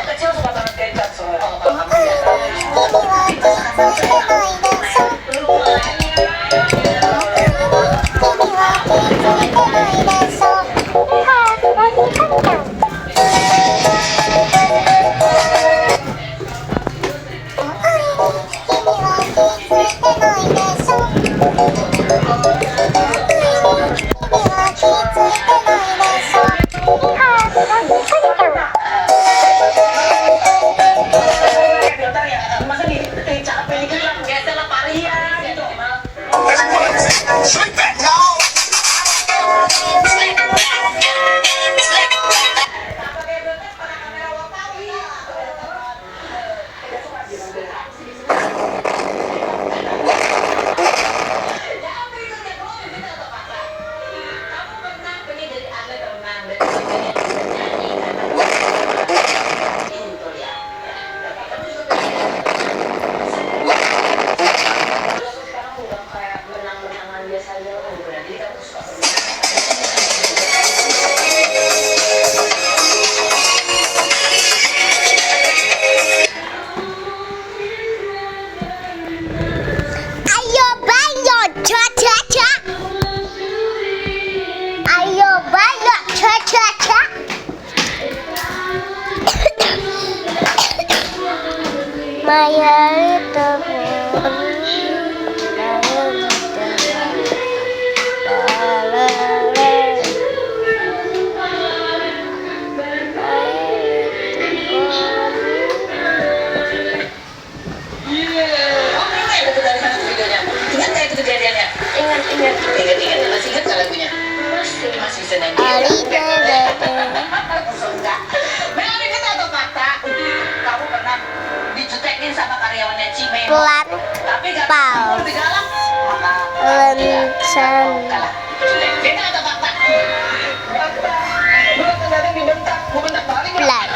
Kecil suka banget kecap soalnya. Masa capek dikit lah, geser lah paria gitu. Sleep back, y'all. Ayo bayo cha cha cha. Ayo bayo cha cha cha. My little Ingat, masih ingat nggak lagunya? Masih bisa nyanyi. Melly, kita atau fakta? Kamu pernah dijutekin sama karyawannya Cimeng. pelan Tapi gak pal lebih galak. Maka lensan kalah. Kita atau fakta? Fakta. Lu kadang-kadang dibentak, mau bentak balik. pelan.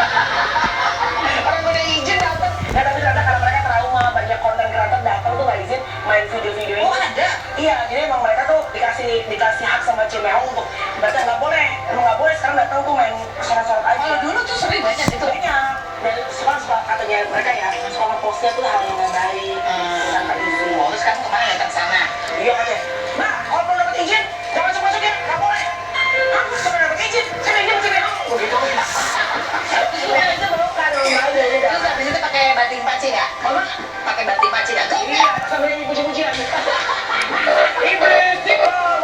Orang udah izin datang. Ya tapi ternyata karena mereka trauma, banyak konten kreator datang tuh nggak izin main video-video ini. Oh ada? Iya, jadi emang mereka tuh dikasih hak sama Cimeong untuk berarti nggak boleh, emang nggak boleh sekarang datang tuh main sorot-sorot aja. Kalau dulu tuh sering banyak itu. Banyak. Dan suka katanya mereka ya, suka nge-postnya tuh hal yang baik, tanpa izin. Oh, terus kamu kemana datang sana? Iya katanya. Nah, kalau belum dapat izin, jangan masuk-masuk ya, nggak boleh. Aku suka dapat izin, Cimeong. Begitu. Terus habis itu pakai batik paci nggak? Apa? Pakai batik paci nggak? Iya, sambil nyanyi puji-pujian. Iblis di bawah.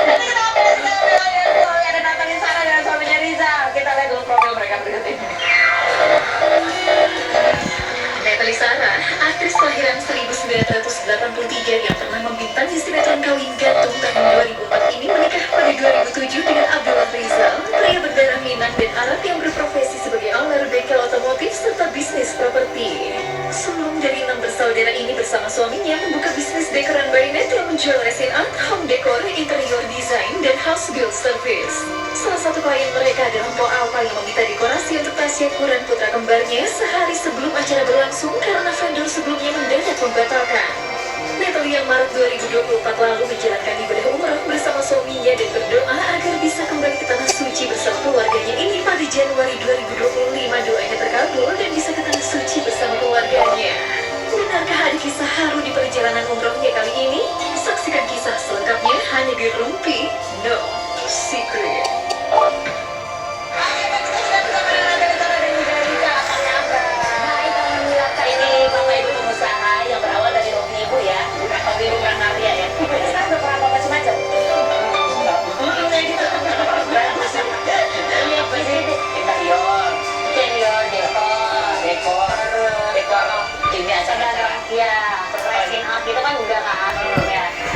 Nanti kita ada Nathan Sarah dengan suaminya Riza. Kita lihat dulu profil mereka berikut ini. Natalie Sarah, aktris kelahiran 1983 yang pernah membintangi sinetron Kawin Gantung tahun 2004 ini menikah pada 2007 dengan Abdullah Rizal, pria berdarah Minang dan Arab yang berprofesi sebagai owner bengkel otomotif serta bisnis properti. Sebelum dari 6 bersaudara ini bersama suaminya membuka bisnis dekoran bayinet yang menjual resin art, home decor, interior design, dan house build service. Salah satu klien mereka adalah Mpok Alpa yang meminta dekorasi untuk tasya Quran putra kembarnya sehari sebelum acara berlangsung karena vendor sebelumnya mendadak membatalkan. Natalie yang Maret 2024 lalu menjalankan ibadah umrah bersama suaminya dan berdoa agar bisa kembali ke tanah suci bersama keluarganya ini pada Januari 2025. Doanya terkabul dan bisa ke tanah suci bersama keluarganya. Benarkah ada kisah haru di perjalanan umrohnya kali ini? Saksikan kisah selengkapnya hanya di Rumpi No Secret.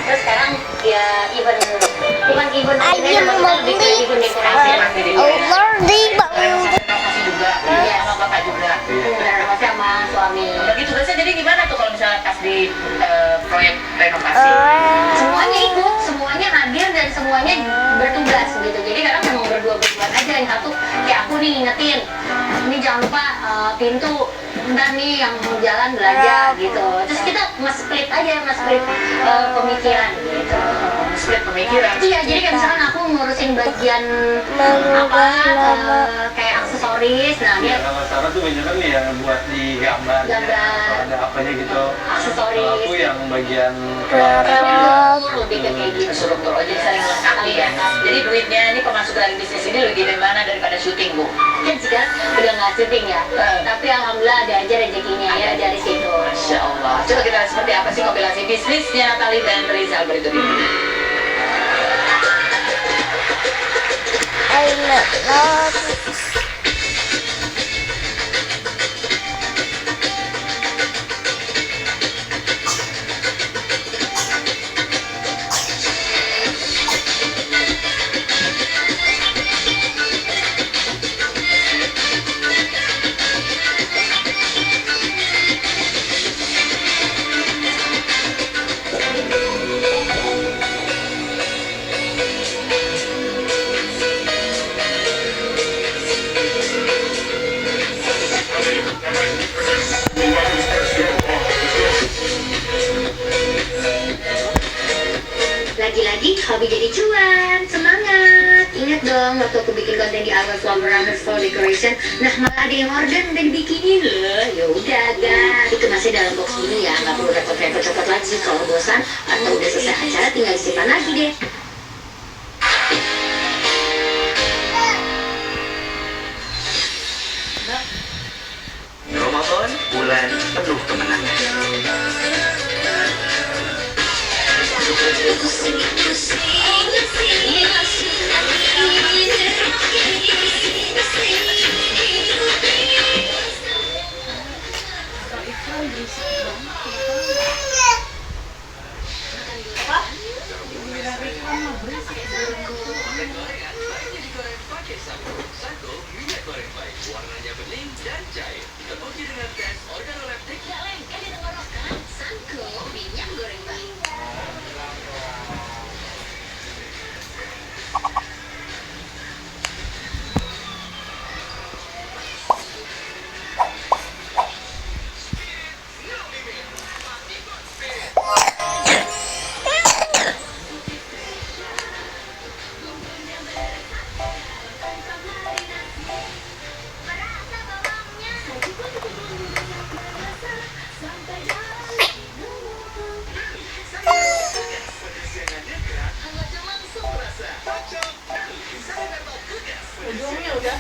Terus sekarang ya event Ayo membeli already juga, iya sama bapak juga, sama suami. bagi tugasnya jadi gimana tuh kalau misalnya pas di proyek renovasi? Semuanya hadir dan semuanya bertugas gitu. Jadi kadang memang berdua-duaan aja. Yang satu kayak aku nih ngingetin, ini jangan lupa pintu ntar nih yang mau jalan belajar gitu. Terus kita nge-split aja, pemikiran gitu. Split pemikiran. Iya, jadi kayak misalkan aku ngurusin bagian kayak aksesoris. Nah, dia kalau Sarah tuh banyak kan yang buat di gambar, ada apanya gitu. Aksesoris. Aku yang bagian lebih ke kayak gitu. Struktur aja saling melengkapi ya. Jadi duitnya ini pemasukan dari bisnis ini lebih dari mana daripada syuting, Bu? Kan sekarang udah nggak syuting ya, tapi alhamdulillah ada aja rezekinya ya dari situ. Masya Allah. Coba kita lihat seperti apa sih kompilasi bisnisnya Natalie dan Rizal berikut ini. Lagi-lagi hobi jadi cuan, semangat. Ingat dong waktu aku bikin konten di awal flower underscore decoration, nah malah ada yang order dan dibikinin loh. Ya udah guys, itu masih dalam box ini ya, nggak perlu repot-repot copot lagi. Kalau bosan atau udah selesai acara tinggal simpan lagi deh. Ramadan, bulan penuh kemenangan. Warnanya bening dan cair. Terbukti dengan tes organoleptik. Sanko minyak goreng baik. Ujungnya udah.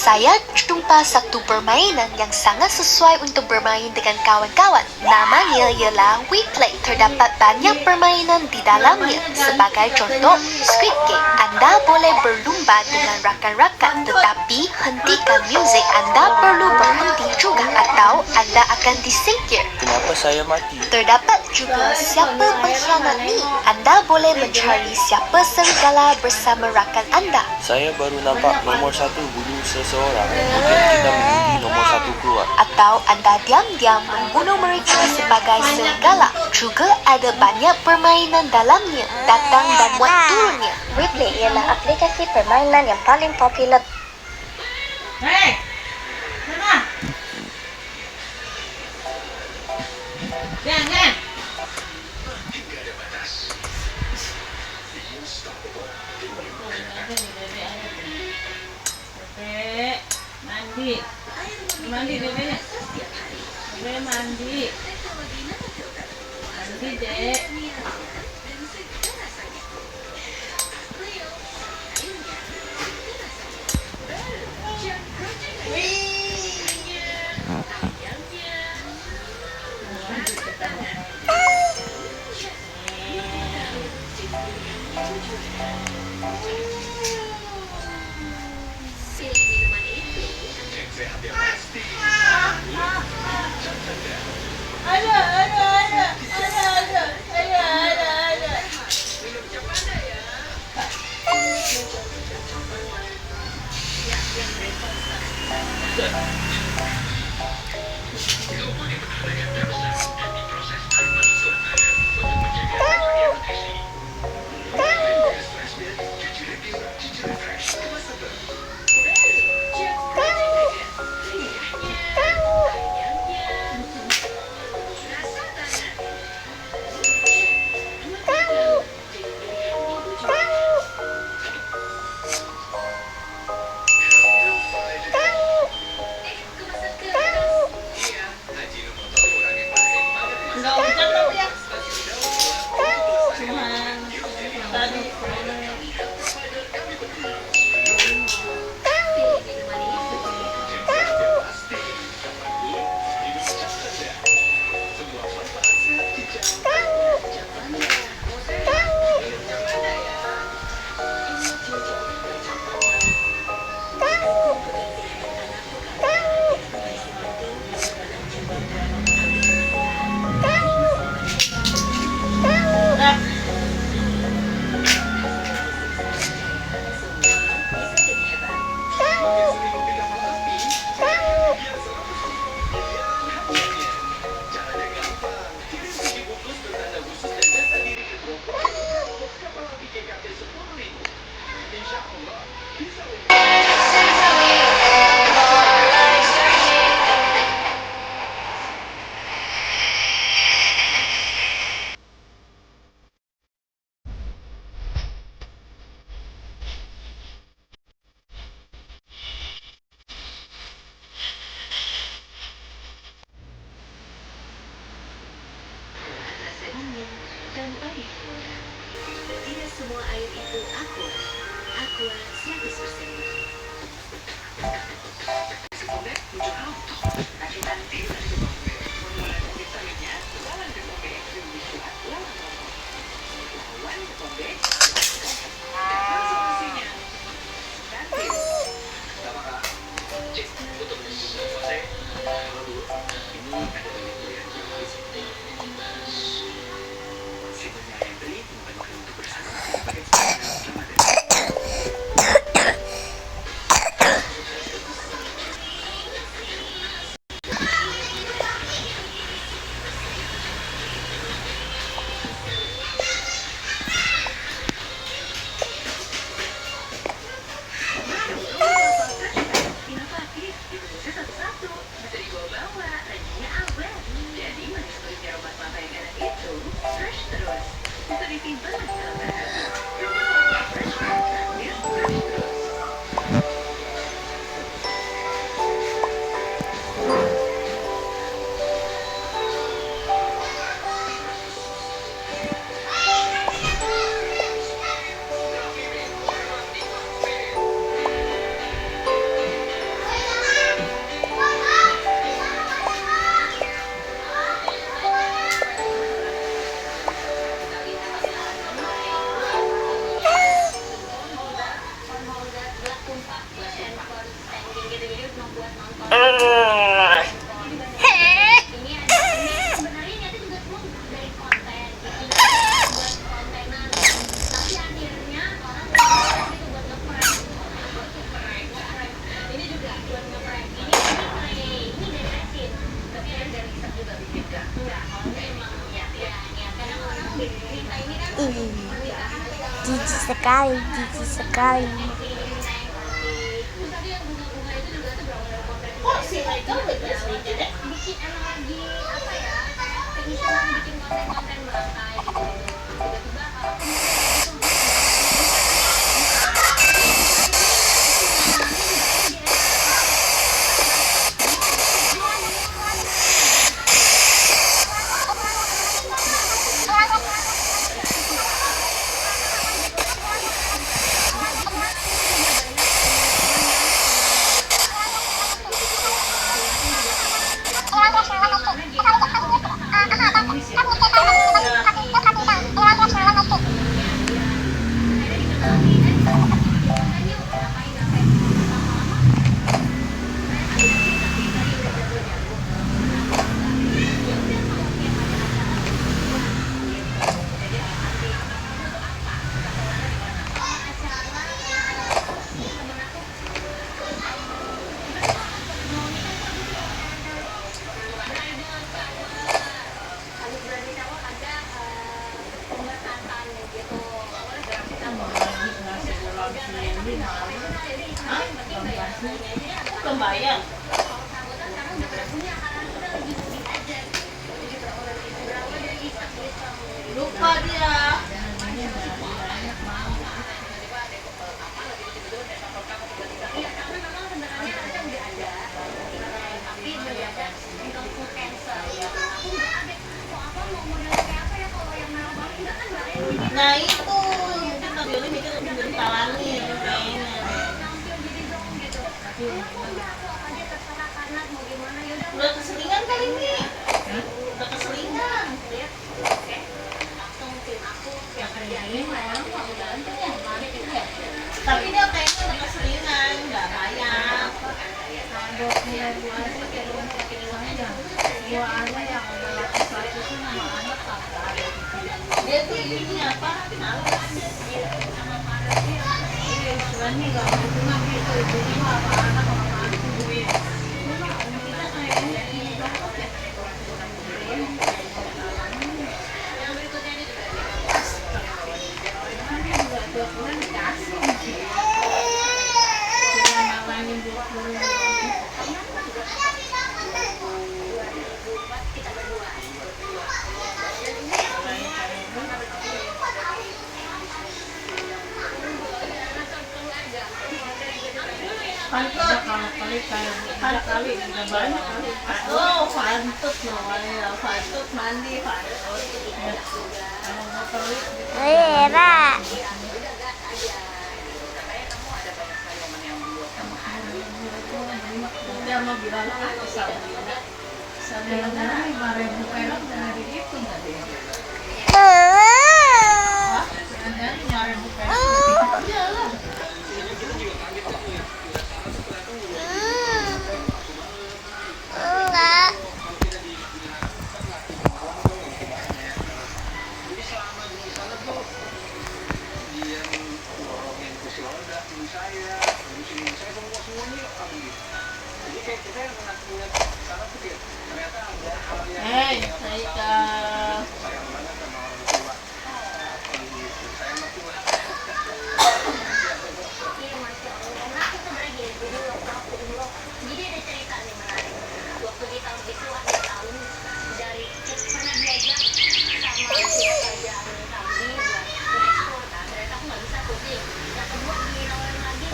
Saya jumpa satu permainan yang sangat sesuai untuk bermain dengan kawan-kawan. Namanya ialah WePlay. Terdapat banyak permainan di dalamnya. Sebagai contoh, Squid Game. Anda boleh berlumba dengan rakan-rakan, tetapi hentikan muzik. Anda perlu berhenti juga atau Anda akan disingkir. Kenapa saya mati? Terdapat juga siapa pengkhianat ni. Anda boleh mencari siapa serigala bersama rakan Anda. Saya baru nampak nomor 1 bunuh seseorang. Mungkin kita mengundi nomor 1 keluar. Atau Anda diam-diam membunuh mereka sebagai serigala. Juga ada banyak permainan dalamnya. Datang dan muat turunnya. WePlay ialah aplikasi permainan yang paling popular. Hei, mana? Jangan. Dek, mandi. Mandi dedeknya. Dek mandi. Mandi dek. nggak hujan tapi ya. Cuman tadi. Dan baik. Tidak semua air itu aqua 100%. Jijik sekali, jijik sekali. Kok si Haikal beda sedikit ya? Bikin emang lagi apa ya? Keinginan bikin konten-konten mereka gitu. Tiba-tiba Nah itu kita Billy mikir talangin kayaknya. Udah keseringan kali ini. Udah keseringan. Tapi dia kayaknya udah keseringan, nggak layak. Dia tuh ini apa? Oh, pantut namanya, pantut mandi, pantut. Era. Dia mau bilang apa Sabrina? Sabrina 5.000 perak dari itu nggak dia? Hah? Ada 5.000 perak? Iyalah. Enggak. Hei, saya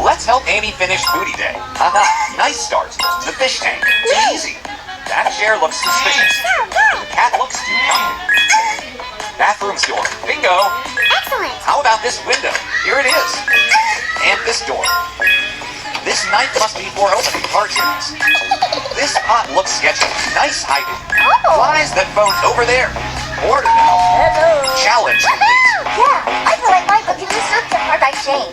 Let's help Amy finish booty day. Haha, nice start. The fish tank. Easy. That chair looks suspicious. The cat looks too comfy. Bathroom's door. Bingo. Excellent. How about this window? Here it is. And this door. This knife must be for opening cartons. This pot looks sketchy. Nice hiding. Why is that phone over there? Order now. Challenge complete. Yeah, I feel like Michael can use this card by Shane.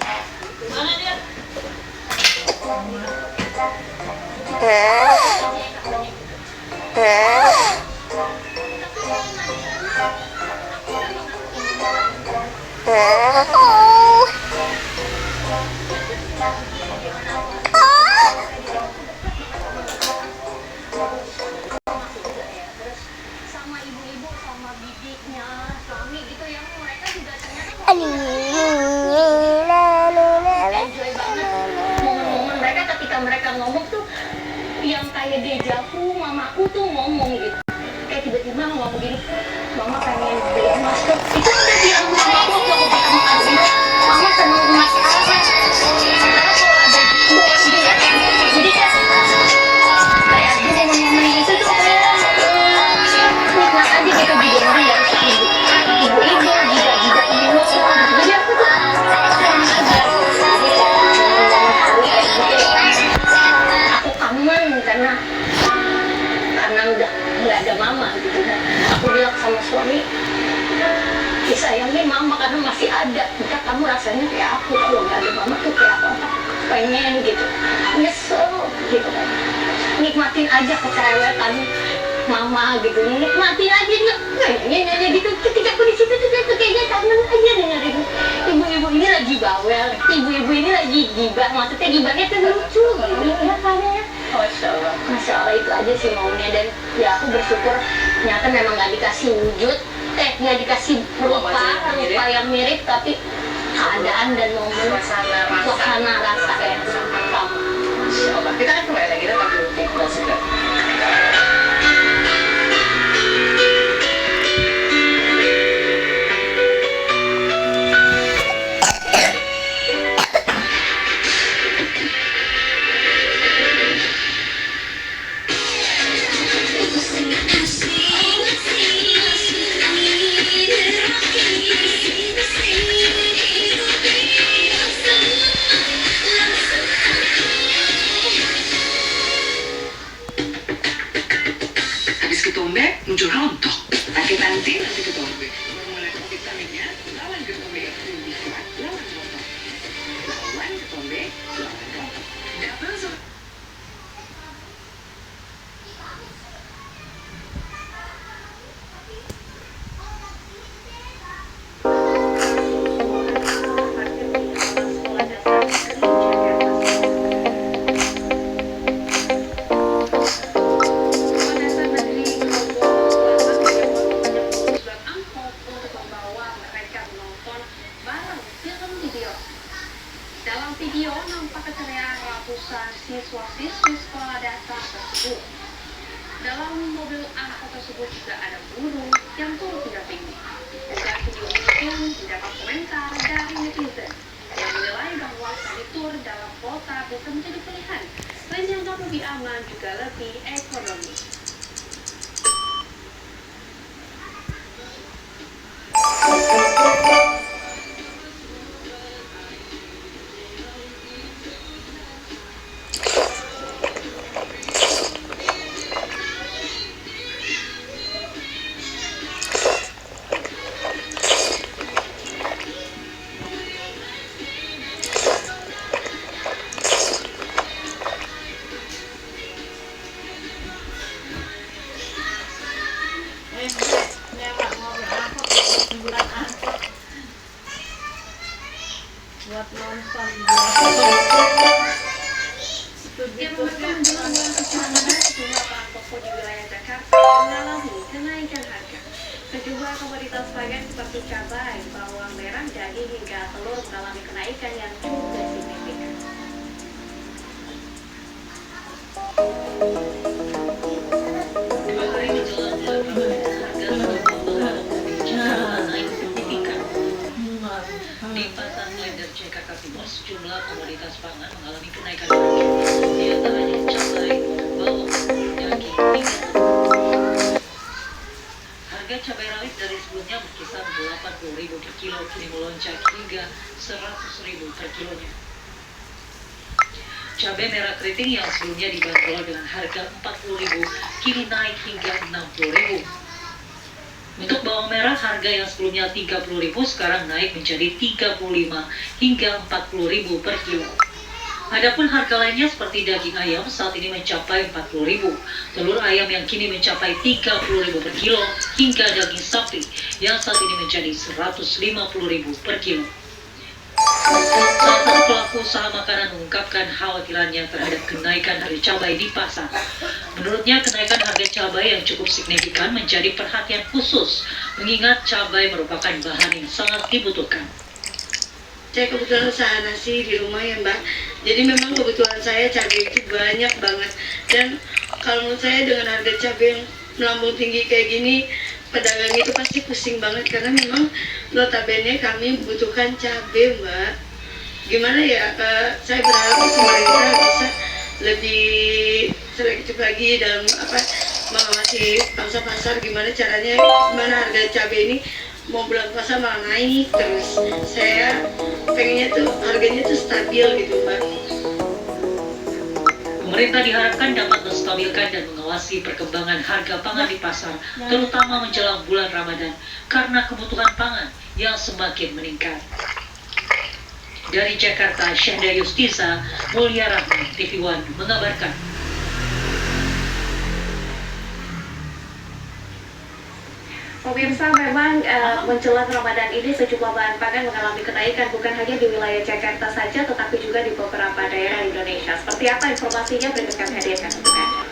Sama ibu-ibu sama bibiknya suami gitu yang mereka juga ternyata enjoy banget momen-momen mereka ketika mereka ngomong tuh yang kayak dejavu. Mamaku tuh ngomong gitu kayak tiba-tiba ngomong gini, mama pengen beli emas tuh, itu udah bilang mamaku waktu aku beli emas itu, mama seneng emas apa karena kalau ada emas gitu ya, jadi kayak momen-momen itu tuh nikmat aja gitu didengerin dari ibu-ibu juga ibu. Jadi aku tuh aku kangen karena udah nggak ada mama gitu kan. Aku bilang sama suami, disayangin mama karena masih ada. Jika kamu rasanya kayak aku kalau nggak ada mama tuh kayak apa? Pengen gitu, nyesel gitu kan. Nikmatin aja kecerewetan mama gitu, nikmatin aja nyanyi gitu. Ketika aku di situ tuh kayaknya kangen aja dengerin ibu-ibu ini lagi bawel, ibu-ibu ini lagi gibah, maksudnya gibahnya tuh lucu gitu ya kayaknya. Masya Allah itu aja sih maunya, dan ya aku bersyukur ternyata memang nggak dikasih wujud, nggak dikasih rupa yang mirip, tapi keadaan dan momen suasana rasa yang sama. Masya Allah. Kita kan kembali lagi kita pakai musik juga. rontok. Nanti ketombe. Formula vitaminnya lawan ketombe. Bisa lawan rontok. Lawan ketombe, lawan rontok. Double Zone. Dalam video nampak keceriaan ratusan siswa-siswi sekolah dasar tersebut. Dalam mobil angkot tersebut juga ada burung yang turut didampingi. Dan video ini pun mendapat komentar dari netizen yang menilai bahwa study tour dalam kota bisa menjadi pilihan selain dianggap lebih aman juga lebih ekonomi. Buat nonton Yang merupakan gelombang keamanan sejumlah bahan pokok di wilayah Jakarta mengalami kenaikan harga. Sejumlah komoditas pangan seperti cabai, bawang merah, daging hingga telur mengalami kenaikan yang cukup signifikan. Dua hari menjelang bulan Ramadan, harga sejumlah bahan naik signifikan. Di Pasar Klender Jakarta Timur, sejumlah komoditas pangan mengalami kenaikan harga. Di antaranya cabai, bawang, daging, hingga telur. Harga cabai rawit dari sebelumnya berkisar Rp80.000 per kilo, kini melonjak hingga Rp100.000 per kilonya. Cabai merah keriting yang sebelumnya dibanderol dengan harga Rp40.000 kini naik hingga Rp60.000. Untuk bawang merah, harga yang sebelumnya Rp30.000 sekarang naik menjadi Rp35 hingga Rp40.000 per kilo. Adapun harga lainnya seperti daging ayam saat ini mencapai Rp40.000, telur ayam yang kini mencapai Rp30.000 per kilo, hingga daging sapi yang saat ini menjadi Rp150.000 per kilo. Salah satu pelaku usaha makanan mengungkapkan khawatirannya terhadap kenaikan harga cabai di pasar. Menurutnya, kenaikan harga cabai yang cukup signifikan menjadi perhatian khusus, mengingat cabai merupakan bahan yang sangat dibutuhkan. Saya kebetulan usaha nasi di rumah ya Mbak, jadi memang kebutuhan saya cabai itu banyak banget. Dan kalau menurut saya dengan harga cabai yang melambung tinggi kayak gini, pedagang itu pasti pusing banget karena memang notabene kami membutuhkan cabai Mbak. Gimana ya, saya berharap pemerintah bisa lebih selektif lagi dalam mengawasi pangsa pasar, gimana caranya, gimana harga cabai ini mau bulan puasa malah naik terus. Saya pengennya tuh harganya tuh stabil gitu Mbak. Pemerintah diharapkan dapat menstabilkan dan mengawasi perkembangan harga pangan di pasar, terutama menjelang bulan Ramadan, karena kebutuhan pangan yang semakin meningkat. Dari Jakarta, Syahda Yustiza, Mulia Rahman, TV One mengabarkan. Pemirsa, memang menjelang Ramadan ini sejumlah bahan pangan mengalami kenaikan bukan hanya di wilayah Jakarta saja, tetapi juga di beberapa daerah di Indonesia. Seperti apa informasinya, berikut kami hadirkan untuk Anda.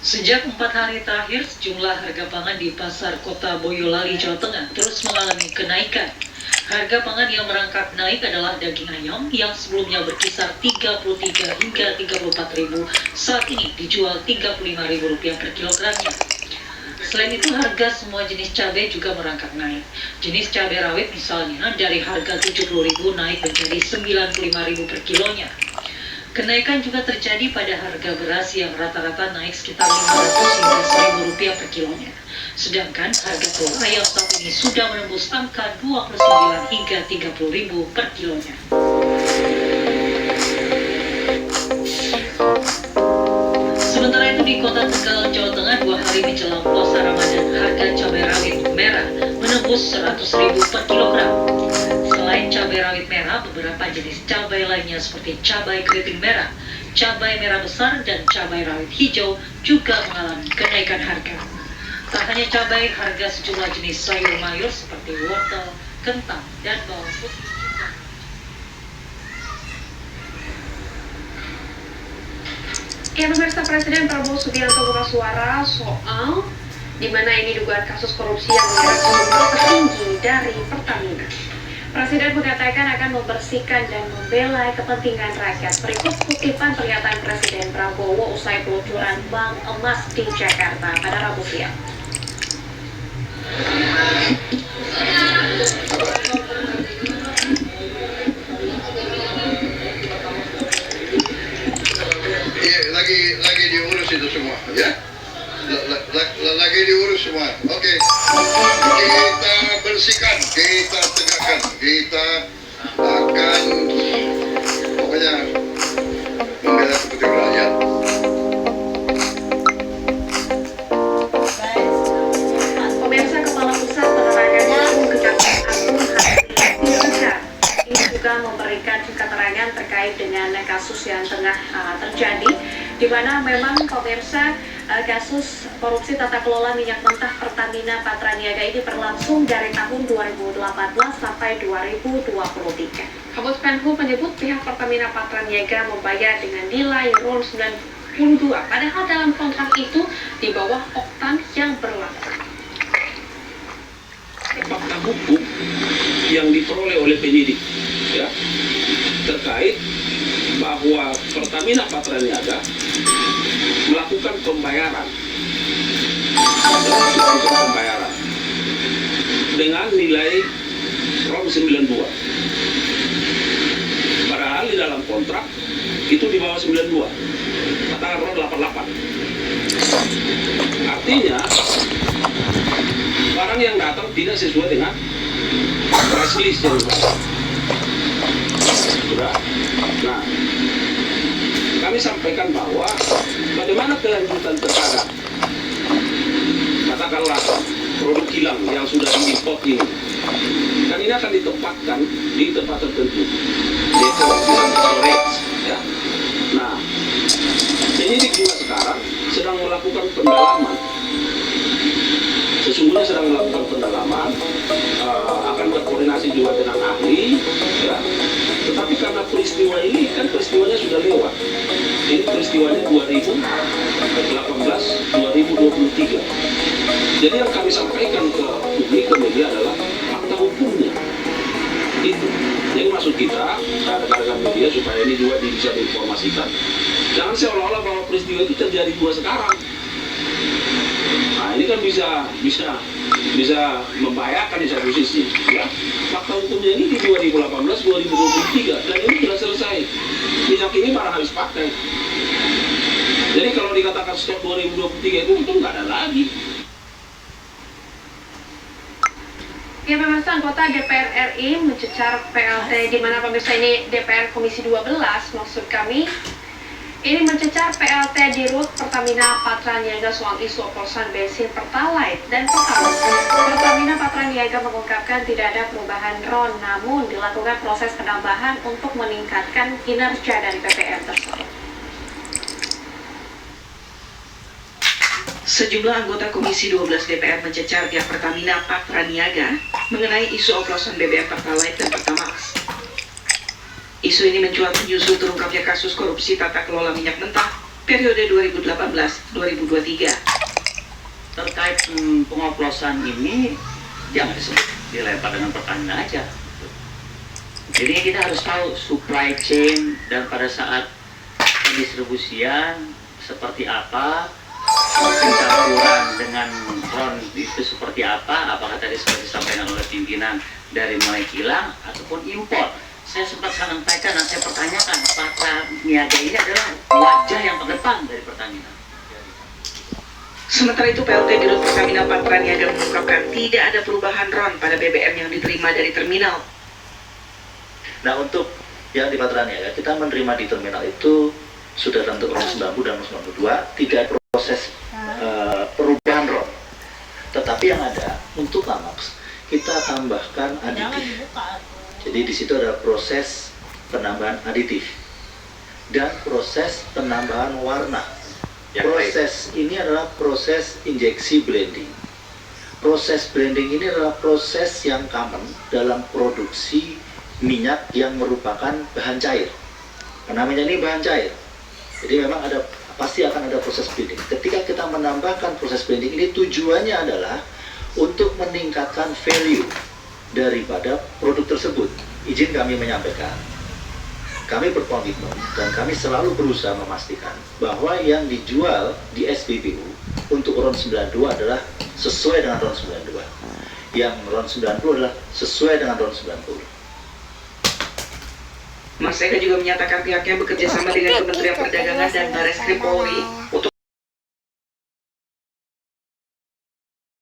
Sejak 4 hari terakhir, sejumlah harga pangan di pasar kota Boyolali, Jawa Tengah terus mengalami kenaikan. Harga pangan yang merangkak naik adalah daging ayam yang sebelumnya berkisar Rp33 hingga Rp34.000, saat ini dijual Rp35.000 per kilogramnya. Selain itu, harga semua jenis cabai juga merangkak naik. Jenis cabai rawit misalnya dari harga Rp70.000 naik menjadi Rp95.000 per kilonya. Kenaikan juga terjadi pada harga beras yang rata-rata naik sekitar Rp500 hingga Rp1.000 per kilonya. Sedangkan harga telur ayam saat ini sudah menembus angka Rp29 hingga Rp30.000 per kilonya. di Kota Tegal, Jawa Tengah 2 hari menjelang puasa Ramadan, harga cabai rawit merah menembus 100.000 per kilogram. Selain cabai rawit merah, beberapa jenis cabai lainnya seperti cabai keriting merah, cabai merah besar, dan cabai rawit hijau juga mengalami kenaikan harga. Tak hanya cabai, harga sejumlah jenis sayur mayur seperti wortel, kentang, dan bawang putih juga. Ya, pemirsa, Presiden Prabowo Subianto buka suara soal di mana ini dugaan kasus korupsi yang menyeret sumber tertinggi dari Pertamina. Presiden mengatakan akan membersihkan dan membela kepentingan rakyat. Berikut kutipan pernyataan Presiden Prabowo usai peluncuran Bank Emas di Jakarta pada Rabu siang. Lagi diurus itu semua, ya? Lagi diurus semua. Oke. Kita bersihkan, kita tegakkan, kita akan pokoknya membela kepentingan rakyat. Pemirsa, Kepala Pusat Penerangan Hukum Kejaksaan Agung Hadi ini juga memberikan keterangan terkait dengan kasus yang tengah terjadi, di mana memang pemirsa kasus korupsi tata kelola minyak mentah Pertamina Patraniaga ini berlangsung dari tahun 2018 sampai 2023. Kabus Penhub menyebut pihak Pertamina Patraniaga membayar dengan nilai RON 92, padahal dalam kontrak itu di bawah oktan yang berlaku. Fakta hukum yang diperoleh oleh penyidik, ya, terkait bahwa Pertamina Patraniaga melakukan pembayaran dengan nilai RON 92. Padahal di dalam kontrak itu di bawah 92, katakan RON 88. Artinya barang yang datang tidak sesuai dengan price list yang sudah. Nah, kami sampaikan bahwa bagaimana kelanjutan perkara, katakanlah produk kilang yang sudah diimport ini, kan ini akan ditempatkan di tempat tertentu, depo, storage, ya. Nah, penyidik juga sekarang sedang melakukan pendalaman. Sesungguhnya sedang melakukan pendalaman, akan berkoordinasi juga dengan ahli, ya. Tetapi karena peristiwa ini kan peristiwanya sudah lewat. Ini peristiwanya 2018-2023. Jadi yang kami sampaikan ke publik, ke media adalah fakta hukumnya. Itu. Jadi maksud kita, rekan-rekan media, supaya ini juga bisa diinformasikan. Jangan seolah-olah bahwa peristiwa itu terjadi dua sekarang. Nah, ini kan bisa membahayakan di satu sisi, ya. Fakta hukumnya ini di 2018-2023 dan ini sudah selesai. Minyak ini barang habis pakai. Jadi kalau dikatakan stok 2023 itu nggak ada lagi. Ya, pemirsa, anggota DPR RI mencecar PLT, di mana pemirsa ini DPR Komisi 12, maksud kami, ini mencecar PLT di Rut Pertamina Patraniaga soal isu oplosan bensin Pertalite dan Pertalite. Pertamina Patraniaga mengungkapkan tidak ada perubahan RON, namun dilakukan proses penambahan untuk meningkatkan kinerja dari PPM tersebut. Sejumlah anggota Komisi 12 DPR mencecar pihak Pertamina Patraniaga mengenai isu oplosan BBM Pertalite dan Pertamax. Isu ini mencuat menyusul terungkapnya kasus korupsi tata kelola minyak mentah periode 2018-2023. Terkait pengoplosan ini, jangan disebut dilempar dengan Pertamina aja. Jadi kita harus tahu supply chain dan pada saat pendistribusian seperti apa, pencampuran dengan RON itu seperti apa, apakah tadi seperti disampaikan oleh pimpinan dari mulai kilang ataupun impor. Saya sempat sampaikan dan saya pertanyakan, Patraniaga ini adalah wajah yang terdepan dari Pertamina. Sementara itu, PLT Dirut Pertamina Patraniaga mengungkapkan tidak ada perubahan RON pada BBM yang diterima dari terminal. Nah, untuk yang di Patraniaga, kita menerima di terminal itu sudah tentu RON 90 dan RON 92, tidak proses perubahan RON. Tetapi yang ada untuk Lamax kita tambahkan aditif. Jadi di situ ada proses penambahan aditif dan proses penambahan warna. Proses ini adalah proses injeksi blending. Proses blending ini adalah proses yang common dalam produksi minyak yang merupakan bahan cair. Karena minyak ini bahan cair, jadi memang pasti akan ada proses blending. Ketika kita menambahkan proses blending ini, tujuannya adalah untuk meningkatkan value daripada produk tersebut. Izin kami menyampaikan, kami berkomitmen dan kami selalu berusaha memastikan bahwa yang dijual di SPBU untuk RON 92 adalah sesuai dengan RON 92. Yang RON 90 adalah sesuai dengan RON 90. Mas Eka juga menyatakan pihaknya bekerja sama dengan Kementerian Perdagangan dan Barreskrim Polri untuk